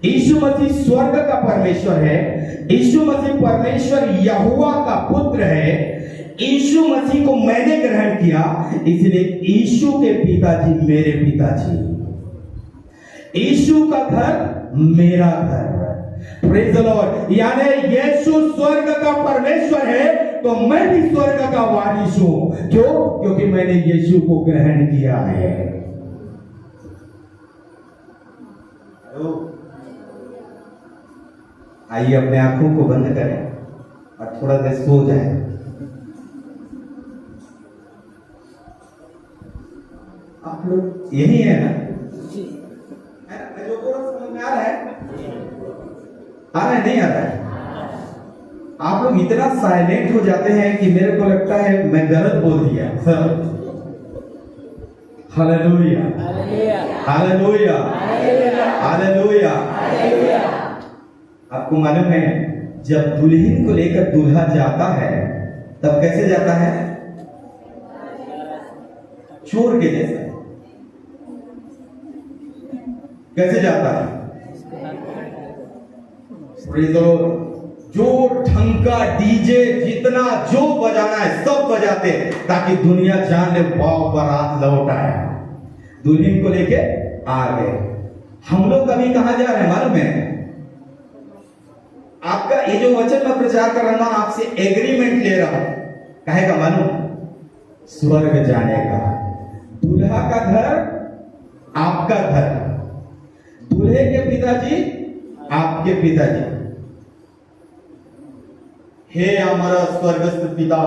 Speaker 1: यीशु मसीह स्वर्ग का परमेश्वर है, यीशु मसीह परमेश्वर यहोवा का पुत्र है। यीशु मसीह को मैंने ग्रहण किया, इसलिए यीशु के पिताजी मेरे पिताजी, यीशु का घर मेरा घर। Praise the Lord. यानी यीशु स्वर्ग का परमेश्वर है, तो मैं भी स्वर्ग का वारिस हूं। क्यों? क्योंकि मैंने यीशु को ग्रहण किया है। आइए अपने आंखों को बंद करें और थोड़ा देर सो जाए।
Speaker 2: लोग
Speaker 1: यही है ना?
Speaker 2: जी
Speaker 1: है ना? मैं जो बोल रहा हूं समझ में आ रहा है? आ रहा है नहीं आ रहा है? आप लोग इतना साइलेंट हो जाते हैं कि मेरे को लगता है मैं गलत बोल दिया। Hallelujah
Speaker 2: hallelujah
Speaker 1: hallelujah hallelujah.
Speaker 2: Hallelujah.
Speaker 1: आपको मालूम है जब दुल्हन को लेकर दूल्हा जाता है तब कैसे जाता है? चोर के जैसे। कैसे जाता है? Praise the Lord। जो ढंका डीजे जितना जो बजाना है सब बजाते ताकि दुनिया जान ले वाह बारात लौट आया, दुल्हन को लेके आ गए। हम लोग कभी कहां जा रहे हैं मालूम है? आपका ये जो वचन मैं प्रचार कर रहा हूं आपसे एग्रीमेंट ले रहा हूं, कहेगा मालूम? स्वर्ग जाने का। दूल्हा का घर आपका घर, दूल्हे के पिताजी आपके पिताजी। हे हमारा स्वर्गस्थ पिता,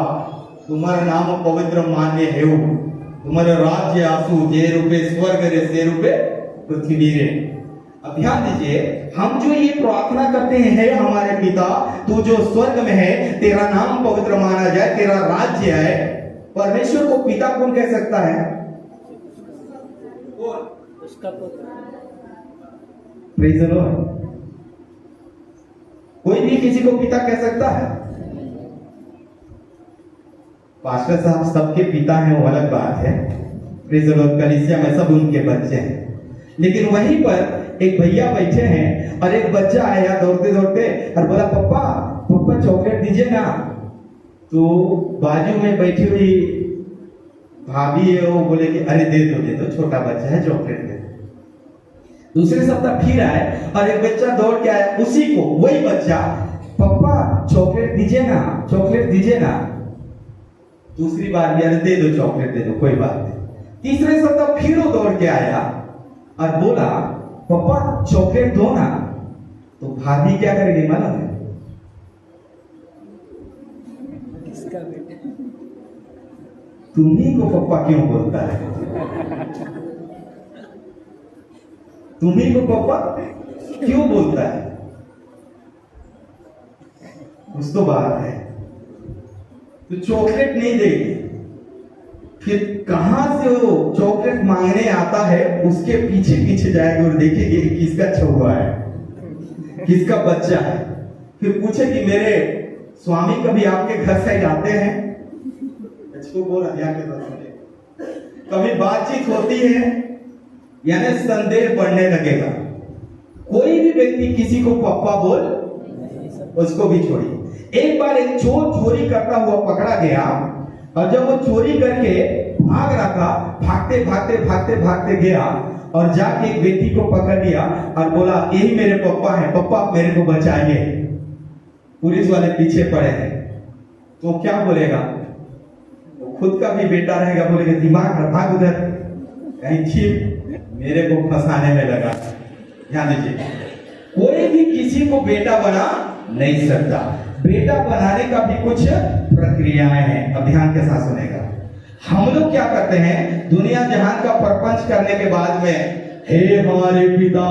Speaker 1: तुम्हारा नाम पवित्र मान्य है, तुम्हारा राज्य आसु जे रूपे स्वर्ग रे से रूपे पृथ्वी रे। अब ध्यान दीजिए, हम जो ये प्रार्थना करते हैं, हे हमारे पिता तू जो स्वर्ग में है, तेरा नाम पवित्र माना जाए, तेरा राज्य है। परमेश्वर को पिता कौन कह सकता है?
Speaker 2: उसका पुत्र।
Speaker 1: Praise the Lord. कोई भी किसी को पिता कह सकता है? पास्टर साहब सबके पिता हैं वो अलग बात है, प्रेज़ द लॉर्ड, कलीसिया में सब उनके बच्चे हैं। लेकिन वहीं पर एक भैया बैठे हैं और एक बच्चा आया दौड़ते दौड़ते और बोला पप्पा पप्पा चॉकलेट दीजिए ना। तो बाजू में बैठी हुई भाभी है वो बोले कि अरे दे दो छोटा बच्चा है चॉकलेट दे। दूसरे सप्ताह फिर आए और एक बच्चा दौड़ के आया, उसी को वही बच्चा, पप्पा चॉकलेट दीजिए ना, चॉकलेट दीजिए ना। दूसरी बार भी अरे दे दो चॉकलेट दे दो, कोई बात नहीं। तीसरे सप्ताह फिर वो दौड़ के आया और बोला पप्पा चॉकलेट दो ना। तो भाभी क्या करेगी मालूम है?
Speaker 2: किसका बेटा?
Speaker 1: तुम्ही को पप्पा क्यों बोलता है? तुम्ही को पप्पा क्यों बोलता है? कुछ तो बात है। तो चॉकलेट नहीं देगी, फिर कहां से वो चॉकलेट मांगने आता है उसके पीछे पीछे जाएगी और देखेगी कि किसका छुआ है, किसका बच्चा है। फिर पूछेगी मेरे स्वामी कभी आपके घर से आते हैं? इसको बोला कभी बातचीत होती है, यानी संदेह बढ़ने लगेगा। कोई भी व्यक्ति किसी को पप्पा बोल, उसको भी छोड़िए। एक बार एक चोर चोरी करता हुआ पकड़ा गया और जब वो चोरी करके भाग रहा था, भागते भागते भागते भागते गया और जाके एक व्यक्ति को पकड़ लिया और बोला यही मेरे पप्पा है, पप्पा आप मेरे को बचाइए। पुलिस वाले पीछे पड़े हैं, तो क्या बोलेगा? वो खुद का भी बेटा रहेगा, बोलेगा दिमाग में भाग उधर, कहीं ठीक मेरे को फंसाने में लगा। ध्यान दीजिए, कोई भी किसी को बेटा बना नहीं सकता। बेटा बनाने का भी कुछ प्रक्रियाएं हैं। अब ध्यान के साथ सुनेगा। हम लोग क्या करते हैं, दुनिया जहान का प्रपंच करने के बाद में हे हमारे पिता,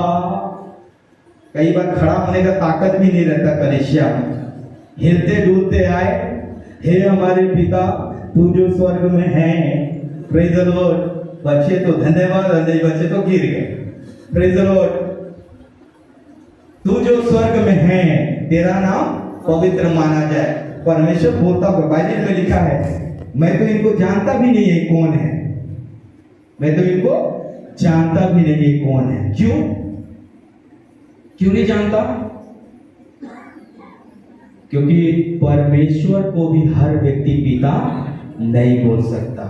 Speaker 1: कई बार खड़ा होने का ताकत भी नहीं रहता कलीसिया में, हिलते डूलते आए, हे हमारे पिता तू जो स्वर्ग में है, प्रेज़ द लॉर्ड। बच्चे तो धन्यवाद, नहीं बच्चे तो गिर गए। Praise the Lord. तू जो स्वर्ग में है, तेरा नाम पवित्र माना जाए। परमेश्वर बोलता है, बाइबल में लिखा है, मैं तो इनको जानता भी नहीं है कौन है, मैं तो इनको जानता भी नहीं है कौन है। क्यों क्यों नहीं जानता? क्योंकि परमेश्वर को भी हर व्यक्ति पिता नहीं बोल सकता।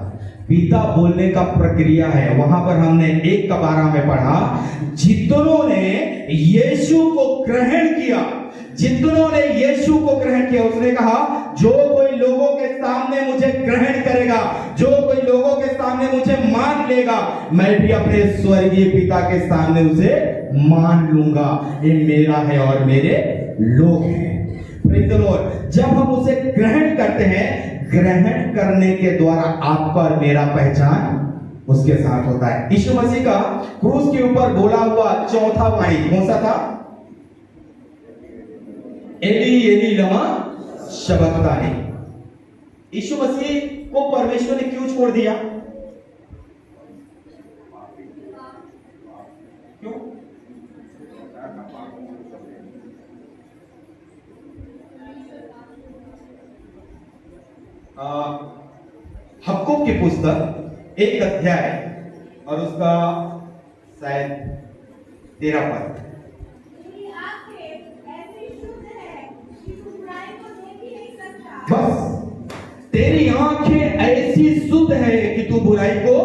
Speaker 1: पिता बोलने का प्रक्रिया है। वहां पर हमने 1:12 में पढ़ा, जितनों ने यीशु को ग्रहण किया, जितनों ने यीशु को ग्रहण किया, उसने कहा जो कोई लोगों के सामने मुझे ग्रहण करेगा, जो कोई लोगों के सामने मुझे मान लेगा, मैं भी अपने स्वर्गीय पिता के सामने उसे मान लूंगा। ये मेरा है और मेरे लोग हैं। Praise the Lord. जब हम उसे ग्रहण करते हैं, ग्रहण करने के द्वारा आपका और मेरा पहचान उसके साथ होता है। यीशु मसीह का क्रूस के ऊपर बोला हुआ चौथा वाणी कौन सा था? एली एली लमा शबक्तानी। यीशु मसीह को परमेश्वर ने क्यों छोड़ दिया? क्यों? हक्कुक की पुस्तक 1 अध्याय और उसका शायद 13 पद।
Speaker 3: तेरी आंखें ऐसी शुद्ध है कि तू बुराई को देख ही नहीं सकता।
Speaker 1: बस, तेरी आंखें ऐसी शुद्ध है कि तू बुराई को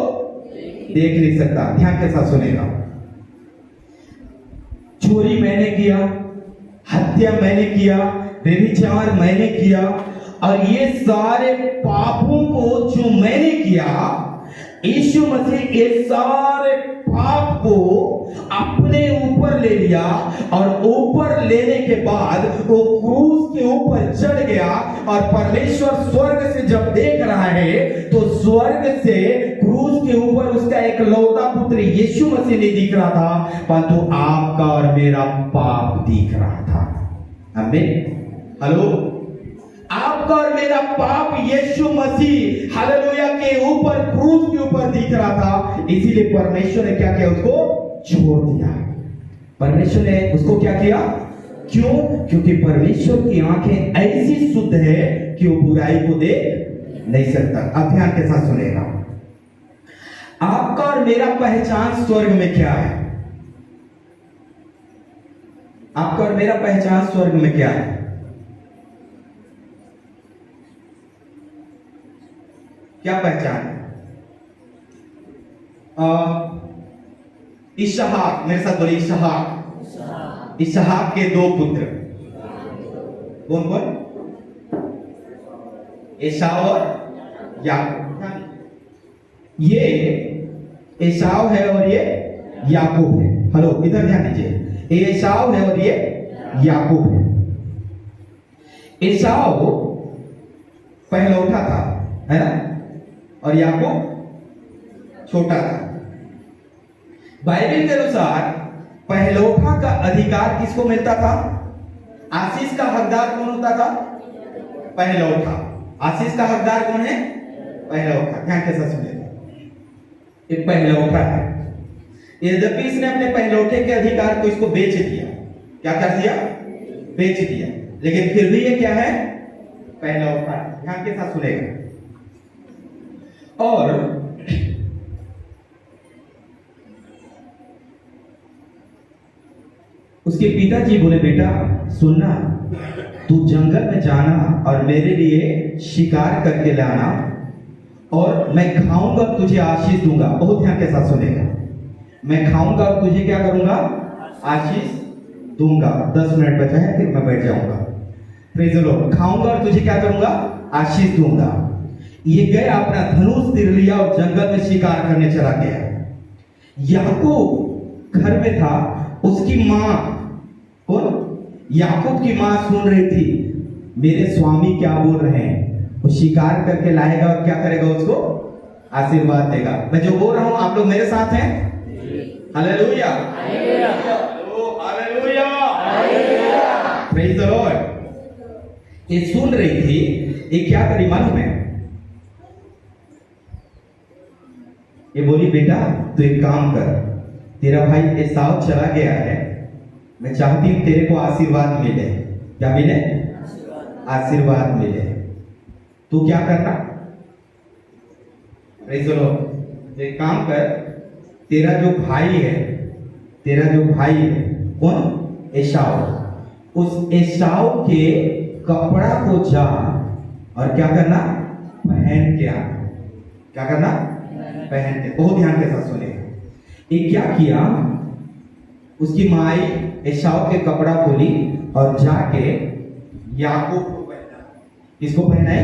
Speaker 1: देख नहीं सकता। ध्यान के साथ सुनेगा। चोरी मैंने किया, हत्या मैंने किया, व्यभिचार मैंने किया, और ये सारे पापों को जो मैंने किया, यीशु मसीह ये सारे पाप को अपने ऊपर ले लिया, और ऊपर लेने के बाद वो क्रूस के ऊपर चढ़ गया। और परमेश्वर स्वर्ग से जब देख रहा है तो स्वर्ग से क्रूस के ऊपर उसका एक लौता पुत्र यीशु मसीह नहीं दिख रहा था, परंतु आपका और मेरा पाप दिख रहा था। आमीन। हेलो, आपका और मेरा पाप यीशु मसीह हालेलुया के ऊपर क्रूस के ऊपर दिख रहा था। इसीलिए परमेश्वर ने क्या किया? उसको छोड़ दिया। परमेश्वर ने उसको क्या किया? क्यों? क्योंकि परमेश्वर की आंखें ऐसी शुद्ध है कि वो बुराई को देख नहीं सकता। अब ध्यान के साथ सुनेगा। आपका और मेरा पहचान स्वर्ग में क्या है? आपका और मेरा पहचान स्वर्ग में क्या है? क्या पहचान है? इसहाक, मेरे साथ बोलिए इसहाक। इसहाक के 2 पुत्र कौन कौन? एसाव और याकूब। ये एसाव है और ये याकूब है। हेलो, इधर ध्यान दीजिए। ये एसाव है और ये याकूब है। एसाव पहलौठा था, है ना, और याकूब छोटा था। बाइबल के अनुसार पहलौठा का अधिकार किसको मिलता था? आशीष का हकदार कौन होता था? पहलौठा। आशीष का हकदार कौन है? पहलौठा। ध्यान के साथ सुनिएगा। एक पहलौठा है। यद्यपि इसने अपने पहलौठे के अधिकार को इसको बेच दिया। क्या कर दिया? बेच दिया। लेकिन फिर भी ये क्या है? पहलौठा। ध्यान के साथ सुनेगा। और उसके पिताजी बोले, बेटा सुनना, तू जंगल में जाना और मेरे लिए शिकार करके लाना, और मैं खाऊंगा, तुझे आशीष दूंगा। बहुत ध्यान के साथ सुनेगा। मैं खाऊंगा और तुझे क्या करूंगा? आशीष दूंगा। 10 मिनट बचा है, फिर मैं बैठ जाऊंगा। Praise the Lord. खाऊंगा और तुझे क्या करूंगा? आशीष दूंगा। ये गया, अपना धनुष तीर लिया और जंगल में शिकार करने चला गया। याकूब घर में था। उसकी मां कौन? याकूब की मां सुन रही थी, मेरे स्वामी क्या बोल रहे हैं। वो शिकार करके लाएगा और क्या करेगा? उसको आशीर्वाद देगा। मैं जो बोल रहा हूं आप लोग मेरे साथ हैं? Hallelujah, hallelujah, praise the Lord. ये सुन रही थी। ये क्या करी मालूम है? ये बोली, बेटा तू एक काम कर, तेरा भाई एसाव चला गया है, मैं चाहती हूं तेरे को आशीर्वाद मिले। क्या मिले? आशीर्वाद मिले। तू क्या करना? Praise the Lord. एक काम कर, तेरा जो भाई है कौन? एसाव। उस एसाव के कपड़ा को जा और क्या करना? पहन के आ। क्या करना? पहन के। बहुत ध्यान के साथ सुने। ये क्या किया? उसकी माई एसाव के कपड़ा खोली और जाके याकूब को पहना। किसको पहनाई?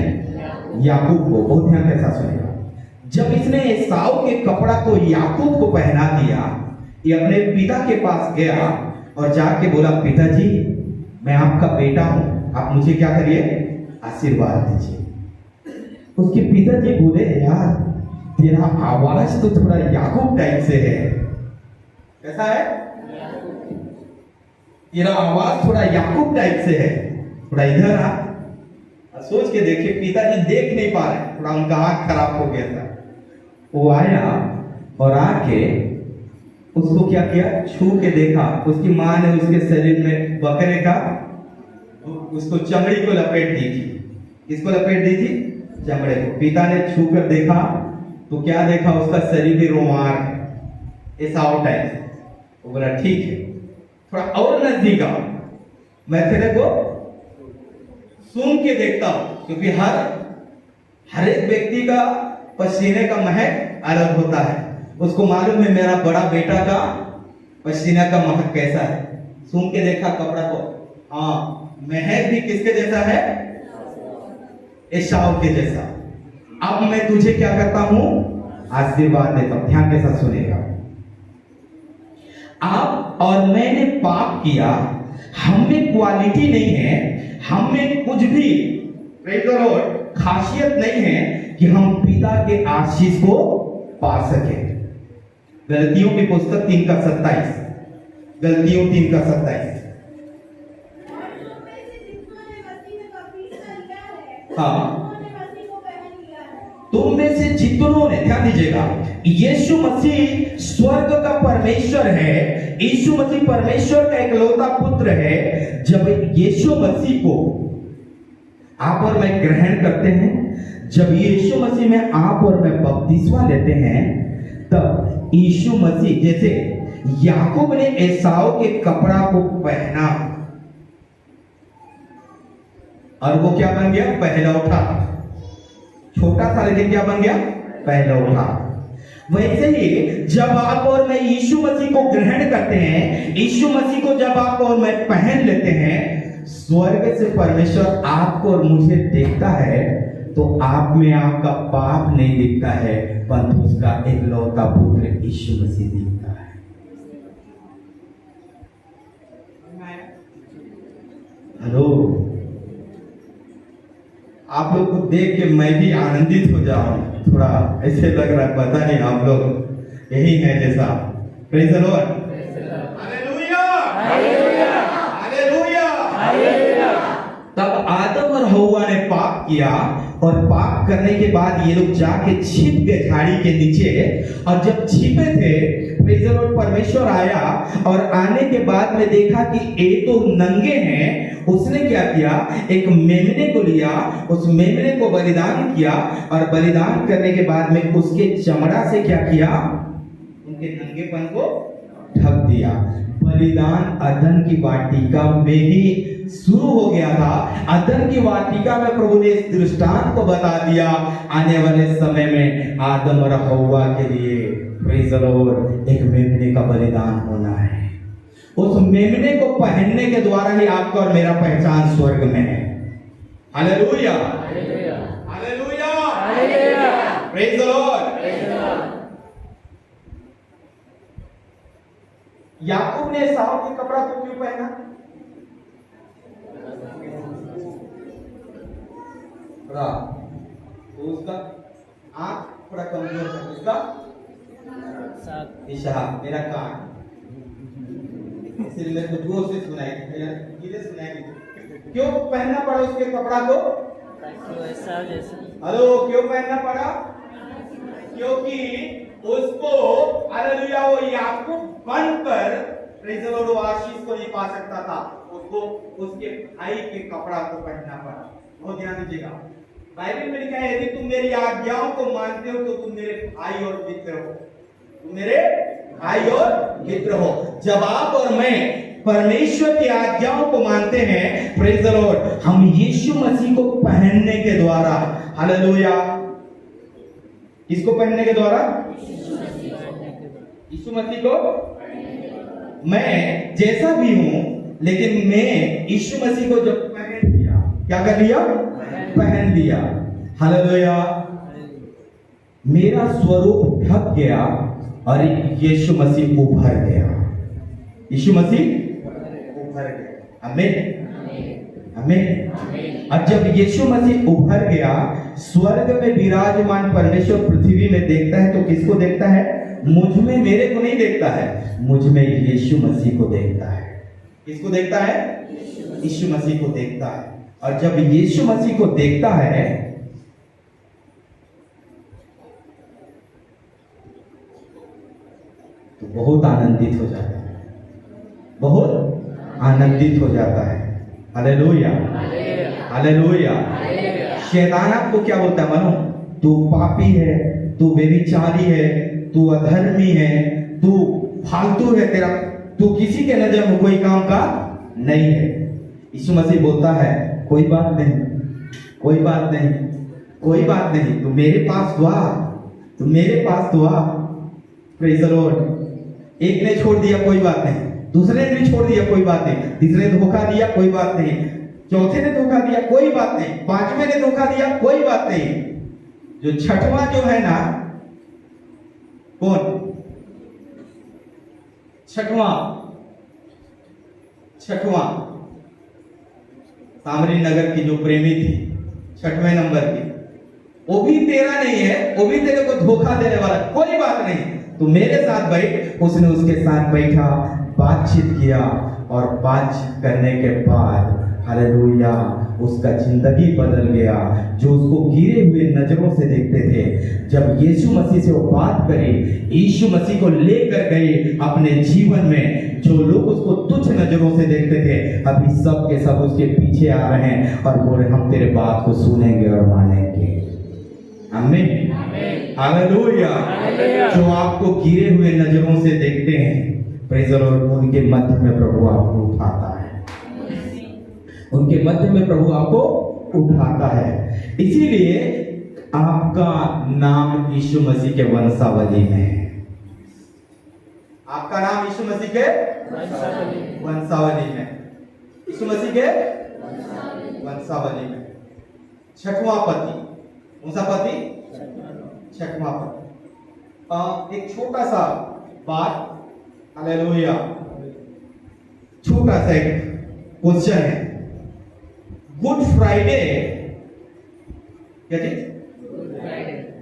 Speaker 1: याकूब को। बहुत ध्यान के साथ सुनेगा। जब इसने एसाव के कपड़ा को याकूब को पहना दिया, ये अपने पिता के पास गया और जाके बोला, पिताजी मैं आपका बेटा हूं, आप मुझे क्या करिए? आशीर्वाद दीजिए। उसके पिताजी बोले, यार तेरा आवाज तो थोड़ा याकूब टाइप से है। कैसा है? तेरा आवाज थोड़ा याकूब टाइप से है। थोड़ा इधर आ, सोच के देखिए, पिताजी देख नहीं पा रहे, थोड़ा उनका आंख खराब हो गया था। वो आया और आके उसको क्या किया, छू के देखा। उसकी माँ ने उसके शरीर में बकरे का उसको चमड़ी को लपेट दी थी। किसको लपेट दी थी? चमड़े को। पिता ने छू कर देखा तो क्या देखा, उसका शरीर भी रोमार है, ऐसा आउट है। वो बोला ठीक है, थोड़ा और नजदीक आओ, मैं तेरे को सूंघ के देखता हूं, क्योंकि हर एक व्यक्ति का पसीने का महक अलग होता है। उसको मालूम है मेरा बड़ा बेटा का पसीना का महक कैसा है। सूंघ के देखा कपड़ा को, हाँ महक भी किसके जैसा है? एसाव के जैसा। अब मैं तुझे क्या करता हूं? आशीर्वाद देता हूं। ध्यान के साथ सुनेगा। आप और मैंने पाप किया, हम में क्वालिटी नहीं है, हम में कुछ भी प्रेज़ द लॉर्ड खासियत नहीं है कि हम पिता के आशीष को पा सके। गलतियों की पुस्तक 3:27, गलतियों 3:27।
Speaker 3: और तुम में से जितनों ने मसीह में बपतिस्मा लिया है,
Speaker 1: हाँ,
Speaker 3: उन्होंने मसीह को पहन लिया है।
Speaker 1: तुम में से जितनों ने, ध्यान दीजिएगा, यीशु मसीह स्वर्ग का परमेश्वर है। यीशु मसीह परमेश्वर का इकलौता पुत्र है। जब यीशु मसीह को आप और मैं ग्रहण करते हैं, जब यीशु मसीह में आप और मैं बपतिस्मा लेते हैं, तब यीशु मसीह, जैसे याकूब ने एसाव के कपड़ा को पहना और वो क्या बन गया? पहलौठा। छोटा था लेकिन क्या बन गया? पहलौठा। वैसे ही जब आप और मैं यीशु मसीह को ग्रहण करते हैं, यीशु मसीह को जब आप और मैं पहन लेते हैं, स्वर्ग से परमेश्वर आपको और मुझे देखता है तो आप में आपका पाप नहीं दिखता है, परंतु उसका इकलौता पुत्र यीशु मसीह दिखता है। हेलो, आप लोग को देख के मैं भी आनंदित हो जाऊं। थोड़ा ऐसे लग रहा है, पता नहीं आप लोग यही है जैसा। Praise the Lord, hallelujah, hallelujah, hallelujah, hallelujah. तब आदम और हव्वा ने पाप किया और पाप करने के बाद ये लोग जाके छिप गए झाड़ी के नीचे। और जब छिपे थे, प्रेज़ द लॉर्ड, परमेश्वर आया और आने के बाद में देखा कि ये तो नंगे हैं। उसने क्या किया? एक मेमने को लिया, उस मेमने को बलिदान किया और बलिदान करने के बाद में उसके चमड़ा से क्या किया? उनके नंगेपन को ढक दिया। बलिदान अदन की वाटिका में ही शुरू हो गया था। अदन की वाटिका में प्रभु ने इस दृष्टांत को बता दिया, आने वाले समय में आदम और हव्वा के लिए प्रेज़ द लॉर्ड एक मेमने का बलिदान होना है। उस मेमने को पहनने के द्वारा ही आपका और मेरा पहचान स्वर्ग में है। Hallelujah,
Speaker 2: hallelujah,
Speaker 1: hallelujah,
Speaker 2: hallelujah,
Speaker 1: praise the Lord. याकूब ने एसाव के कपड़ा को क्यों पहना? थोड़ा तो उसका आंख थोड़ा कमजोर था, उसका
Speaker 2: साथ
Speaker 1: इशारा, मेरा कान, इसलिए मेरे को जोर से सुनाई, धीरे सुनाई। क्यों पहनना पड़ा उसके कपड़ा को?
Speaker 2: ताकि वैसा जैसा
Speaker 1: हेलो, क्यों पहनना पड़ा? क्योंकि उसको, हालेलुया, वो याकूब बनकर प्रेज़ द लॉर्ड आशीष को नहीं पा सकता था। उसको उसके भाई के कपड़ा को पहनना पड़ा। बहुत ध्यान दीजिएगा, बाइबल में लिखा है, यदि तुम मेरी आज्ञाओं को मानते हो तो तुम मेरे भाई और मित्र हो। तुम मेरे भाई और मित्र हो। जब आप और मैं परमेश्वर की आज्ञाओं को मानते हैं, प्रेज़ द लॉर्ड, हम यीशु मसीह को पहनने के द्वारा, हालेलुया, किसको पहनने के द्वारा? यीशु मसीह को। मैं जैसा भी हूं, लेकिन मैं यीशु मसीह को जब पहन लिया, क्या कर लिया? पहन लिया। हालेलुया, मेरा स्वरूप ढक गया और यीशु मसीह उभर गया। यीशु मसीह उभर गया। आमीन। आमीन। और जब यीशु मसीह उभर गया, स्वर्ग में विराजमान परमेश्वर पृथ्वी में देखता है तो किसको देखता है? मुझ में, मेरे को नहीं देखता है, मुझ में यीशु मसीह को देखता है। किसको देखता है? यीशु मसीह को देखता है। और जब यीशु मसीह को देखता है तो बहुत आनंदित हो जाता है, बहुत आनंदित हो जाता है। Hallelujah, hallelujah. शैतान आपको क्या बोलता है? मानो तू पापी है, तू व्यभिचारी है, तू अधर्मी है, तू फालतू है, तेरा तू किसी के नजर में कोई काम का नहीं है। यीशु मसीह बोलता है कोई बात नहीं, कोई बात नहीं, कोई बात नहीं, तू मेरे पास तो आ, तू मेरे पास तो आ। Praise the Lord. एक ने छोड़ दिया, कोई बात नहीं, दूसरे ने भी छोड़ दिया, कोई बात नहीं, तीसरे ने धोखा दिया, कोई बात नहीं, चौथे ने धोखा दिया, कोई बात नहीं, पांचवें ने धोखा दिया, कोई बात नहीं। जो छठवां जो है ना, कौन? छठवां सामरी नगर की जो प्रेमी थी, छठवें नंबर की, वो भी तेरा नहीं है, वो भी तेरे को धोखा देने वाला, कोई बात नहीं, तू मेरे साथ बैठ। उसने उसके साथ बैठा, बातचीत किया, और बातचीत करने के बाद हालेलुया उसका जिंदगी बदल गया। जो उसको गिरे हुए नजरों से देखते थे, जब यीशु मसीह से वो बात करे, यीशु मसीह को लेकर गए अपने जीवन में, जो लोग उसको तुच्छ नजरों से देखते थे, अभी सब के सब उसके पीछे आ रहे हैं और बोले हम तेरे बात को सुनेंगे और मानेंगे। आमीन, हालेलुया। जो आपको गिरे हुए नजरों से देखते हैं, प्रेज़ द लॉर्ड, उनके मध्य में प्रभु आपको उठाता है, उनके मध्य में प्रभु आपको उठाता है। इसीलिए आपका नाम यीशु मसीह के वंशावली में है। आपका नाम यीशु मसीह के वंशावली में, यीशु मसीह के वंशावली में। छठवां पति, कौन सा पति? छठवां पति। एक छोटा सा बात, हालेलुया, छोटा सा एक क्वेश्चन है। गुड फ्राइडे, क्या चीज?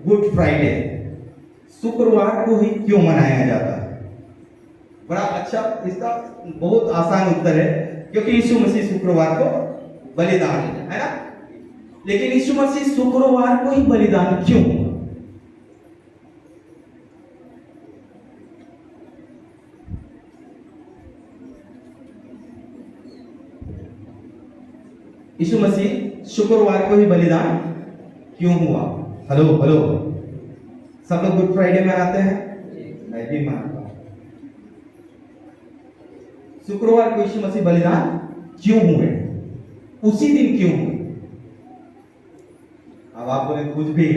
Speaker 1: गुड फ्राइडे शुक्रवार को ही क्यों मनाया जाता है? बड़ा अच्छा, इसका बहुत आसान उत्तर है, क्योंकि यीशु मसीह शुक्रवार को बलिदान है ना। लेकिन यीशु मसीह शुक्रवार को ही बलिदान क्यों? यीशु मसीह शुक्रवार को ही बलिदान क्यों हुआ? हेलो हेलो, सब लोग गुड फ्राइडे मनाते हैं, मैं भी मानता हूं। शुक्रवार को यीशु मसीह बलिदान क्यों हुए? उसी दिन क्यों हुए? अब आप बोले कुछ भी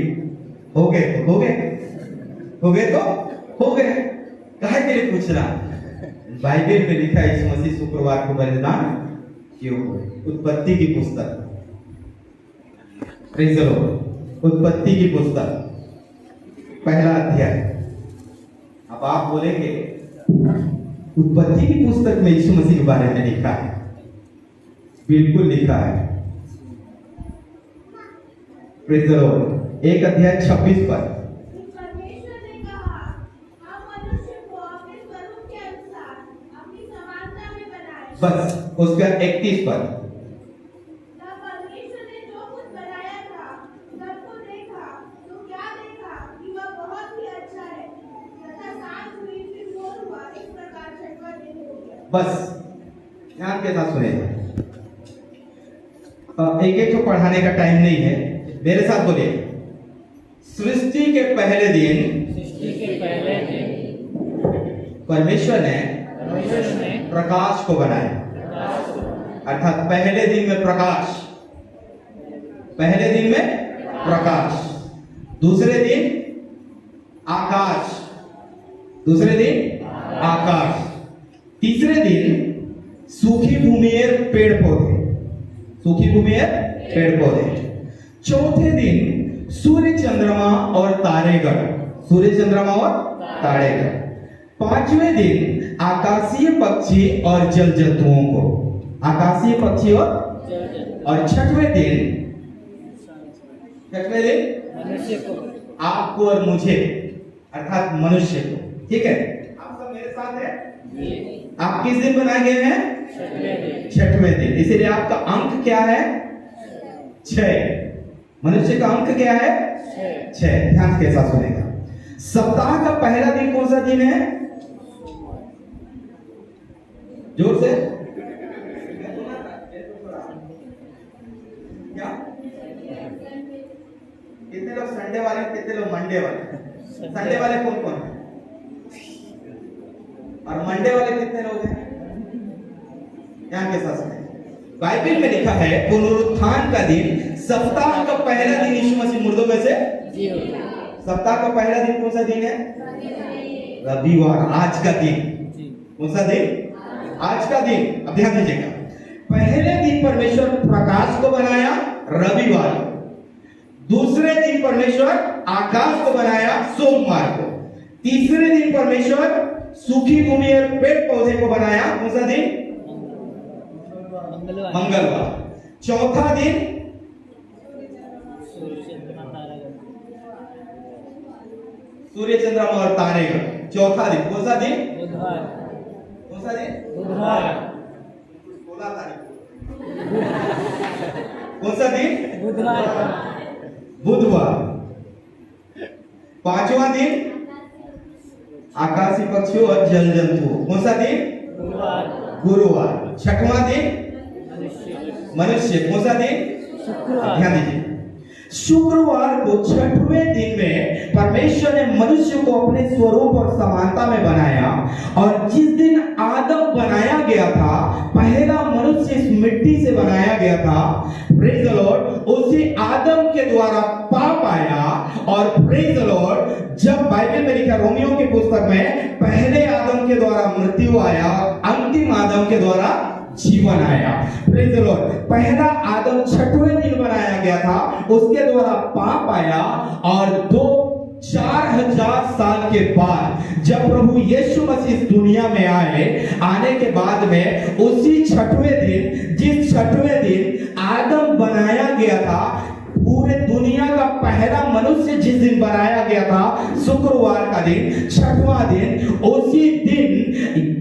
Speaker 1: हो गए तो हो गए, हो गए तो हो गए, काहे के लिए पूछना? बाइबल में लिखा है यीशु मसीह शुक्रवार को बलिदान क्यों हुए। उत्पत्ति की पुस्तक, प्रेज़ द लॉर्ड, उत्पत्ति की पुस्तक पहला अध्याय। अब आप बोलेंगे उत्पत्ति की पुस्तक में यीशु मसीह के बारे में लिखा है? बिल्कुल लिखा है। प्रेज़ द लॉर्ड, एक अध्याय 26 पर।
Speaker 3: परमेश्वर ने कहा, हम मनुष्य को अपने स्वरूप के अनुसार अपनी समानता में बनाएं।
Speaker 1: बस उसका 31 पर।
Speaker 3: तब परमेश्वर ने जो कुछ बनाया था, सबको देखा, तो क्या देखा कि वह बहुत ही अच्छा है। तथा सांझ हुई, फिर भोर हुआ, इस प्रकार छठवां दिन हो गया।
Speaker 1: बस ध्यान के साथ सुने, एक एक को पढ़ाने का टाइम नहीं है, मेरे साथ बोलिए। सृष्टि के पहले दिन परमेश्वर ने प्रकाश को बनाया, अर्थात पहले दिन में प्रकाश, पहले दिन में प्रकाश, दूसरे दिन आकाश, दूसरे दिन आकाश, तीसरे दिन सूखी भूमि और पेड़ पौधे, सूखी भूमि और पेड़ पौधे, चौथे दिन सूर्य चंद्रमा और तारेगण, सूर्य चंद्रमा और तारेगण, पांचवें दिन आकाशीय पक्षी और जल जंतुओं को, आकाशीय पक्षी और और छठवें दिन
Speaker 2: मनुष्य को
Speaker 1: आपको और मुझे अर्थात मनुष्य को। ठीक है, आप सब मेरे साथ हैं। आप किस दिन बनाए गए हैं? छठवें दिन। इसीलिए आपका अंक क्या है? 6। मनुष्य का अंक क्या है? 6। ध्यान के साथ सुनेगा। सप्ताह का पहला दिन कौन सा दिन है? जोर से क्या? कितने लोग संडे वाले, कितने लोग मंडे वाले? संडे वाले कौन कौन है? और मंडे वाले कितने लोग हैं? ध्यान के साथ सुने। बाइबल में लिखा है पुनरुत्थान का दिन, सप्ताह का पहला दिन यीशु मसीह मुर्दों में से। सप्ताह का पहला दिन कौन सा दिन है? रविवार, आज का दिन। कौन सा दिन? आज का दिन। अब ध्यान दीजिएगा, पहले दिन परमेश्वर प्रकाश को बनाया, रविवार। दूसरे दिन परमेश्वर आकाश को बनाया, सोमवार को। तीसरे दिन परमेश्वर सूखी भूमि और पेड़ पौधे को बनाया, कौन सा दिन? मंगलवार। चौथा दिन सूर्य चंद्रमा और तारेगण। चौथा दिन कौन सा दिन?
Speaker 2: बुधवार।
Speaker 1: कौन सा दिन?
Speaker 2: बुधवार।
Speaker 1: 16 तारीख। कौन सा दिन?
Speaker 2: बुधवार।
Speaker 1: बुधवार। पांचवा दिन आकाशीय पक्षियों और जल जंतुओं। कौन सा दिन?
Speaker 2: गुरुवार।
Speaker 1: गुरुवार। छठवां दिन मनुष्य। कौन सा दिन?
Speaker 2: शुक्रवार।
Speaker 1: ध्यान दीजिए, शुक्रवार को छठवें दिन में परमेश्वर ने मनुष्य को अपने स्वरूप और समानता में बनाया। और जिस दिन आदम बनाया गया था, पहला मनुष्य इस मिट्टी से बनाया गया था, प्रेज द लॉर्ड, उसी आदम के द्वारा पाप आया। और प्रेज द लॉर्ड, जब बाइबल में लिखा रोमियो की पुस्तक में, पहले आदम के द्वारा मृत्यु आया, अंतिम आदम के द्वारा जीवन आया। प्रेज द लॉर्ड, पहला आदम छठवें दिन बनाया गया था, उसके द्वारा पाप आया। और 4000 साल के बाद जब प्रभु यीशु मसीह इस दुनिया में आए, आने के बाद में उसी छठवें दिन, जिस छठवें दिन आदम बनाया गया था, पूरे दुनिया का पहला मनुष्य जिस दिन बनाया गया था, शुक्रवार का दिन, छठवां दिन, उसी दिन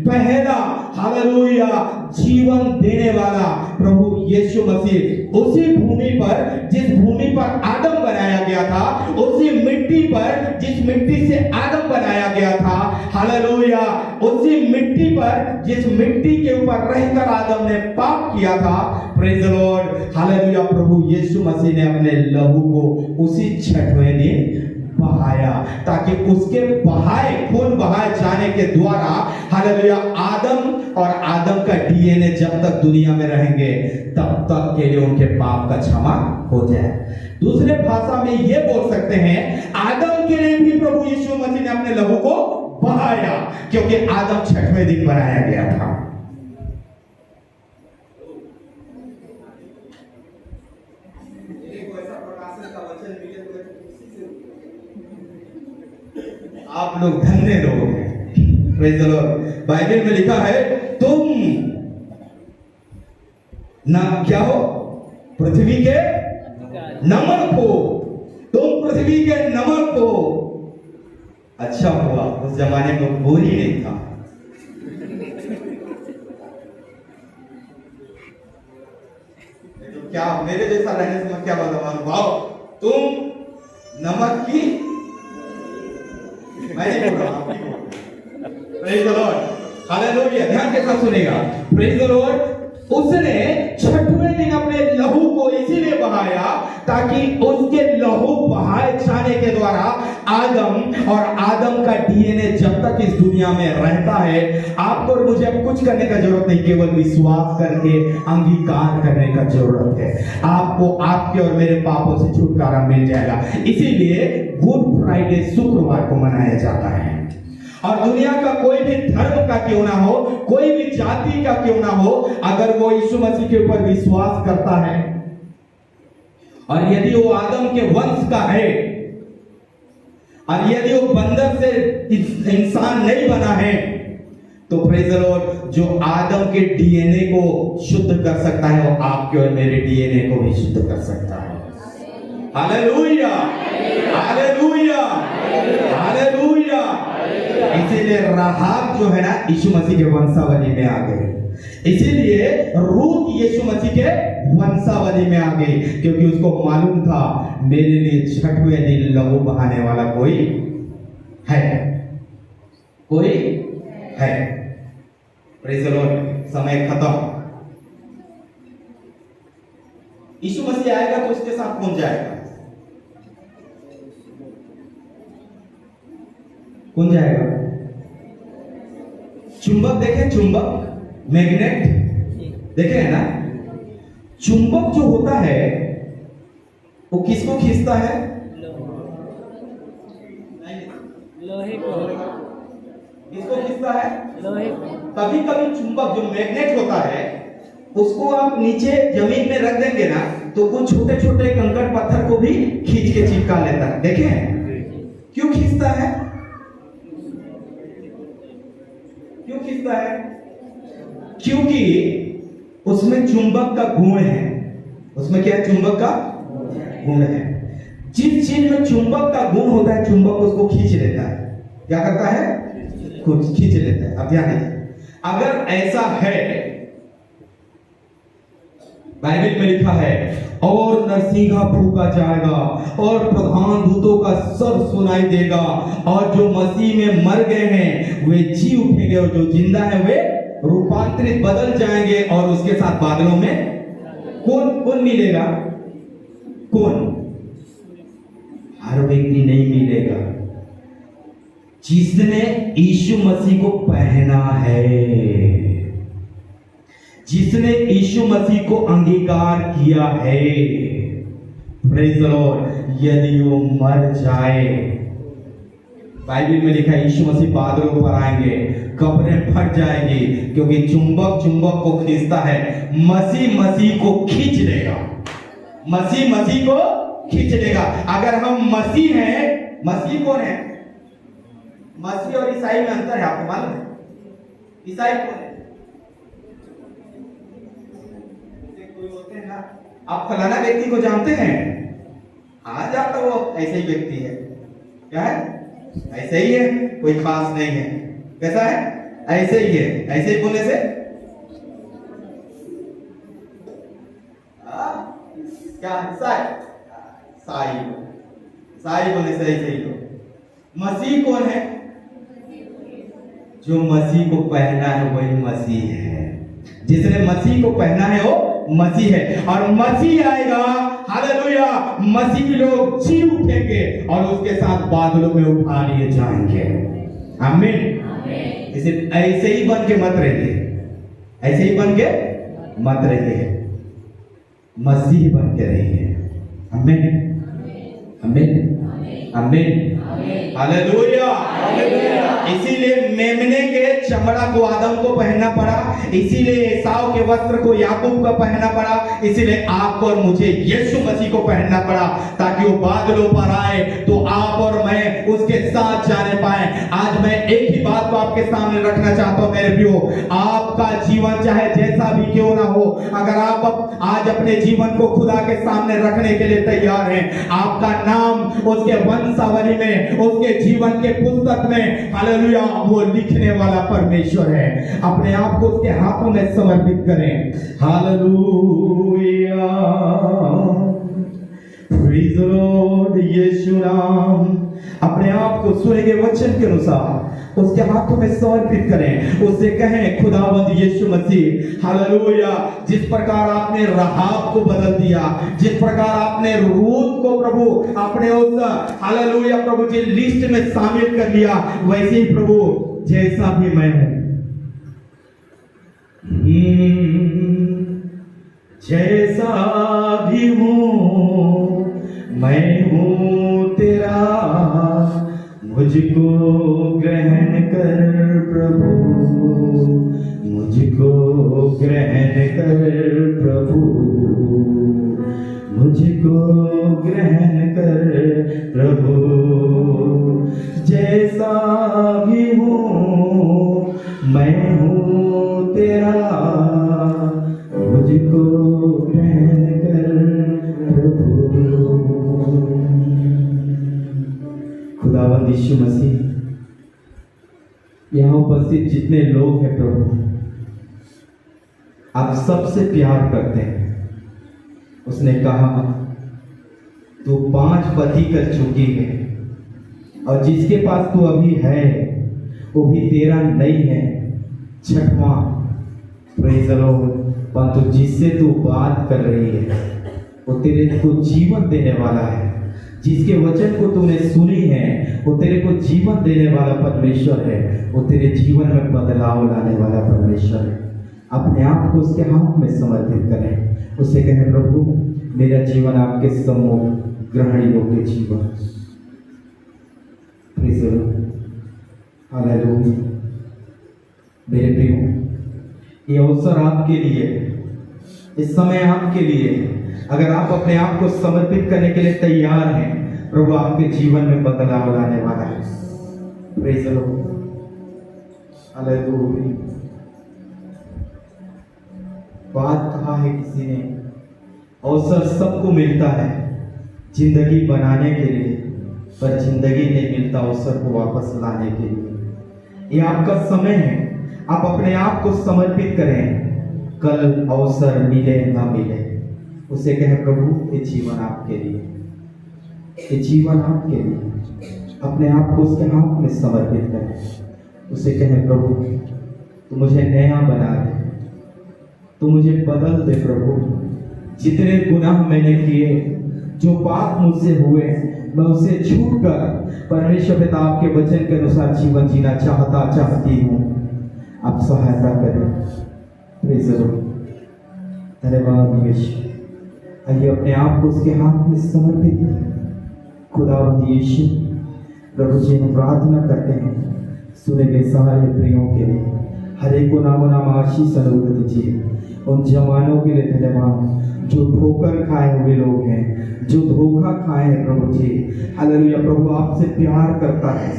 Speaker 1: पहला हालेलुया जीवन देने वाला प्रभु यीशु मसीह उसी भूमि पर, जिस भूमि पर आदम बनाया गया था, उसी मिट्टी पर जिस मिट्टी से आदम बनाया गया था, हालेलुया, उसी मिट्टी पर जिस मिट्टी के ऊपर रहकर आदम ने पाप किया था, प्रेज द लॉर्ड, हालेलुया, प्रभु यीशु मसीह ने अपने लहू को उसी छठवें दिन बहाया, ताकि उसके बहाए खून बहाए जाने के द्वारा, हालेलुया, आदम और आदम का डीएनए जब तक दुनिया में रहेंगे तब तक के लिए उनके पाप का क्षमा हो जाए। दूसरे भाषा में ये बोल सकते हैं, आदम के लिए भी प्रभु यीशु मसीह ने अपने लहू को बहाया, क्योंकि आदम छठवें दिन बनाया गया था। आप लोग धन्य लोग हैं, प्रेज द लॉर्ड। बाइबल में लिखा है, तुम ना क्या हो, पृथ्वी के नमक हो, तुम पृथ्वी के नमक हो। अच्छा हुआ उस जमाने में बोरी नहीं था। तो क्या मेरे जैसा रहने से मैं क्या बताऊं, भाव तुम नमक की, मैं नहीं बोल रहा हूं, प्रेज द लॉर्ड, हालेलुया। ध्यान के साथ सुनेगा, प्रेज द लॉर्ड। उसने छठवें दिन अपने लहू को इसीलिए बहाया ताकि उसके लहू बहाए जाने के द्वारा आदम और आदम का डीएनए जब तक इस दुनिया में रहता है, आपको और मुझे अब कुछ करने का जरूरत नहीं, केवल विश्वास करके अंगीकार करने का जरूरत है। आपको आपके और मेरे पापों से छुटकारा मिल जाएगा। इसीलिए गुड फ्राइडे शुक्रवार को मनाया जाता है। और दुनिया का कोई भी धर्म का क्यों ना हो, कोई भी जाति का क्यों ना हो, अगर वो यीशु मसीह के ऊपर विश्वास करता है और यदि वो आदम के वंश का है और यदि वो बंदर से इंसान नहीं बना है, तो प्रेज द लॉर्ड, जो आदम के डीएनए को शुद्ध कर सकता है वो आपके और मेरे डीएनए को भी शुद्ध कर सकता है। Hallelujah, hallelujah, hallelujah. इसीलिए राहाब जो है ना यीशु मसीह के वंशावली में आ गई, इसीलिए रूत यीशु मसीह के वंशावली में आ गई, क्योंकि उसको मालूम था मेरे लिए छठवें दिन लहू बहाने वाला कोई है, कोई है। Praise the Lord. समय खत्म। यीशु मसीह आएगा तो उसके साथ कौन जाएगा? कौन जाएगा? चुंबक देखे, चुंबक, मैग्नेट देखे है ना? चुंबक जो होता है वो किसको खींचता है?
Speaker 2: लोहे को।
Speaker 1: किसको खींचता है?
Speaker 2: लोहे को।
Speaker 1: कभी कभी चुंबक जो मैग्नेट होता है उसको आप नीचे जमीन में रख देंगे ना तो वो छोटे छोटे कंकड़ पत्थर को भी खींच के चिपका लेता है। देखे क्यों खींचता है? क्यों खींचता है? क्योंकि उसमें चुंबक का गुण है। उसमें क्या है? चुंबक का गुण है। जिस चीज में चुंबक का गुण होता है चुंबक उसको खींच लेता है। क्या करता है? कुछ खींच लेता है। अब ध्यान दीजिए, अगर ऐसा है, बाइबल में लिखा है और नरसिंगा फूंका जाएगा और प्रधान दूतों का स्वर सुनाई देगा और जो मसीह में मर गए हैं वे जी उठेंगे और जो जिंदा है वे रूपांतरित बदल जाएंगे और उसके साथ बादलों में कौन मिलेगा? कौन? हर व्यक्ति नहीं मिलेगा। जिसने यीशु मसीह को पहना है, जिसने यीशु मसीह को अंगीकार किया है, प्रेज़ द लॉर्ड, यदि वो मर जाए, बाइबल में लिखा है यीशु मसीह बादलों पर आएंगे, कब्रें फट जाएंगी, क्योंकि चुंबक को खींचता है। मसीह को खींच लेगा। मसीह को खींच लेगा। अगर हम मसीह हैं, मसीह कौन है? मसीह और ईसाई में अंतर है, आपको मालूम है? ईसाई कौन है? कोई होते हैं ना, आप फलाना व्यक्ति को जानते हैं, आज आपका वो ऐसे ही व्यक्ति है। क्या है? ऐसे ही है, कोई खास नहीं है। कैसा है? ऐसे ही है। ऐसे ही बोलने से क्या? साई बोलने से ऐसे ही हो। मसीह कौन है? जो मसीह को पहना है वही मसीह है। जिसने मसीह को पहना है वो मसीह है। और मसीह आएगा, हालेलुया, मसीह लोग जी उठेंगे और उसके साथ बादलों में उठा लिए जाएंगे। आमीन। इसे ऐसे ही बन के मत रहिए, ऐसे ही बन के मत रहिए, मसीह बन के रहिए। आमीन, आमीन, आमीन, हालेलुया। इसीलिए मेमने के चमड़ा को आदम को पहनना पड़ा, इसीलिए एसाव के वस्त्र को याकूब का पहनना पड़ा, इसीलिए आपको और मुझे यीशु मसीह को पहनना पड़ा, ताकि वो बादलों पर आए तो आप और मैं उसके साथ जाने पाए। आज मैं एक ही बात को आपके सामने रखना चाहता हूं मेरे प्रियो, आपका जीवन चाहे जैसा भी क्यों ना हो, अगर आप आज अपने जीवन को खुदा के सामने रखने के लिए तैयार हैं, आपका नाम उसके वंशावली में, उसके जीवन के पुस्तक में, हालेलुया, वो लिखने वाला परमेश्वर है। अपने आप को उसके हाथों में समर्पित करें। Hallelujah, praise the Lord. यीशु नाम, अपने आप को सुने गए वचन के अनुसार उसके हाथों में समर्पित करें। उससे कहें, खुदावंद यीशु मसीह, हालेलुया, जिस प्रकार आपने राहाब को बदल दिया, जिस प्रकार आपने रूत को प्रभु अपने उस हालेलुया प्रभु जी लिस्ट में शामिल कर लिया, वैसे ही प्रभु जैसा भी मैं हूं, जैसा भी हूं मैं हूं तेरा, मुझको ग्रहण कर प्रभु, मुझको ग्रहण कर प्रभु, मुझको ग्रहण कर प्रभु, जैसा भी हूँ मैं खुदावंद यीशु मसीह, यहाँ उपस्थित जितने लोग हैं प्रभु, आप सबसे प्यार करते हैं। उसने कहा तू 5 पति कर चुकी है और जिसके पास तू अभी है वो भी तेरा नहीं है, 6वां। Praise the Lord. परंतु जिससे तू बात कर रही है वो तेरे को जीवन देने वाला है। जिसके वचन को तूने सुनी है वो तेरे को जीवन देने वाला परमेश्वर है। वो तेरे जीवन में बदलाव लाने वाला परमेश्वर है। अपने आप को उसके हाथ में समर्पित करें। उसे कहें प्रभु मेरा जीवन आपके सम्मुख ग्रहण योग्य जीवन। Praise the Lord. हालेलुया। मेरे प्रियो, ये अवसर आपके लिए, इस समय आपके लिए, अगर आप अपने आप को समर्पित करने के लिए तैयार हैं, प्रभु आपके जीवन में बदलाव लाने वाला है। Praise the Lord. हालेलुया। बात कहा है किसी ने, अवसर सबको मिलता है जिंदगी बनाने के लिए, पर जिंदगी नहीं मिलता अवसर को वापस लाने के लिए। ये आपका समय है, आप अपने आप को समर्पित करें। कल अवसर मिले ना मिले, उसे कहे प्रभु ये जीवन आपके लिए, ये जीवन आपके लिए। अपने आप को उसके हाथ में समर्पित करें। उसे कहे प्रभु तू मुझे नया बना दे, तू मुझे बदल दे प्रभु। जितने गुनाह मैंने किए, जो पाप मुझसे हुए, मैं उसे छूट कर परमेश्वर पिता आपके वचन के अनुसार जीवन जीना चाहती हूँ। आप सहायता करें। Praise the Lord. धन्यवाद यीशु। आइए अपने आप को उसके हाथ में समर्पित करें। खुदावंद यीशु, प्रभु जी हम प्रार्थना करते हैं सुने गए सारे प्रियों के लिए। हर एक को नामो नाम आशीष अनुग्रह दीजिए। उन जवानों के लिए धन्यवाद जो ठोकर खाए हुए लोग हैं, जो धोखा खाए हैं प्रभु जी। हालेलुया। प्रभु आपसे प्यार करता है,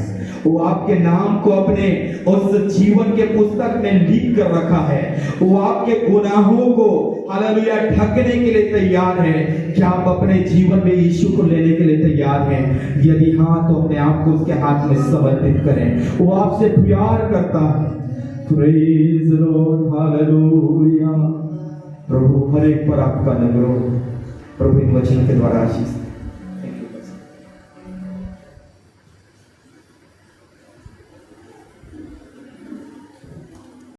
Speaker 1: वो आपके नाम को अपने उस जीवन के पुस्तक में लिख कर रखा है। वो आपके गुनाहों को हालेलुया ढकने के लिए तैयार है। क्या आप अपने जीवन में यीशु को लेने के लिए तैयार हैं? यदि हाँ, तो अपने आप को उसके हाथ में समर्पित करें। वो आपसे प्यार करता है। Praise the Lord. हालेलुया। प्रभु हर एक पर आपका अनुग्रह, प्रभु इन वचनों के द्वारा आशीष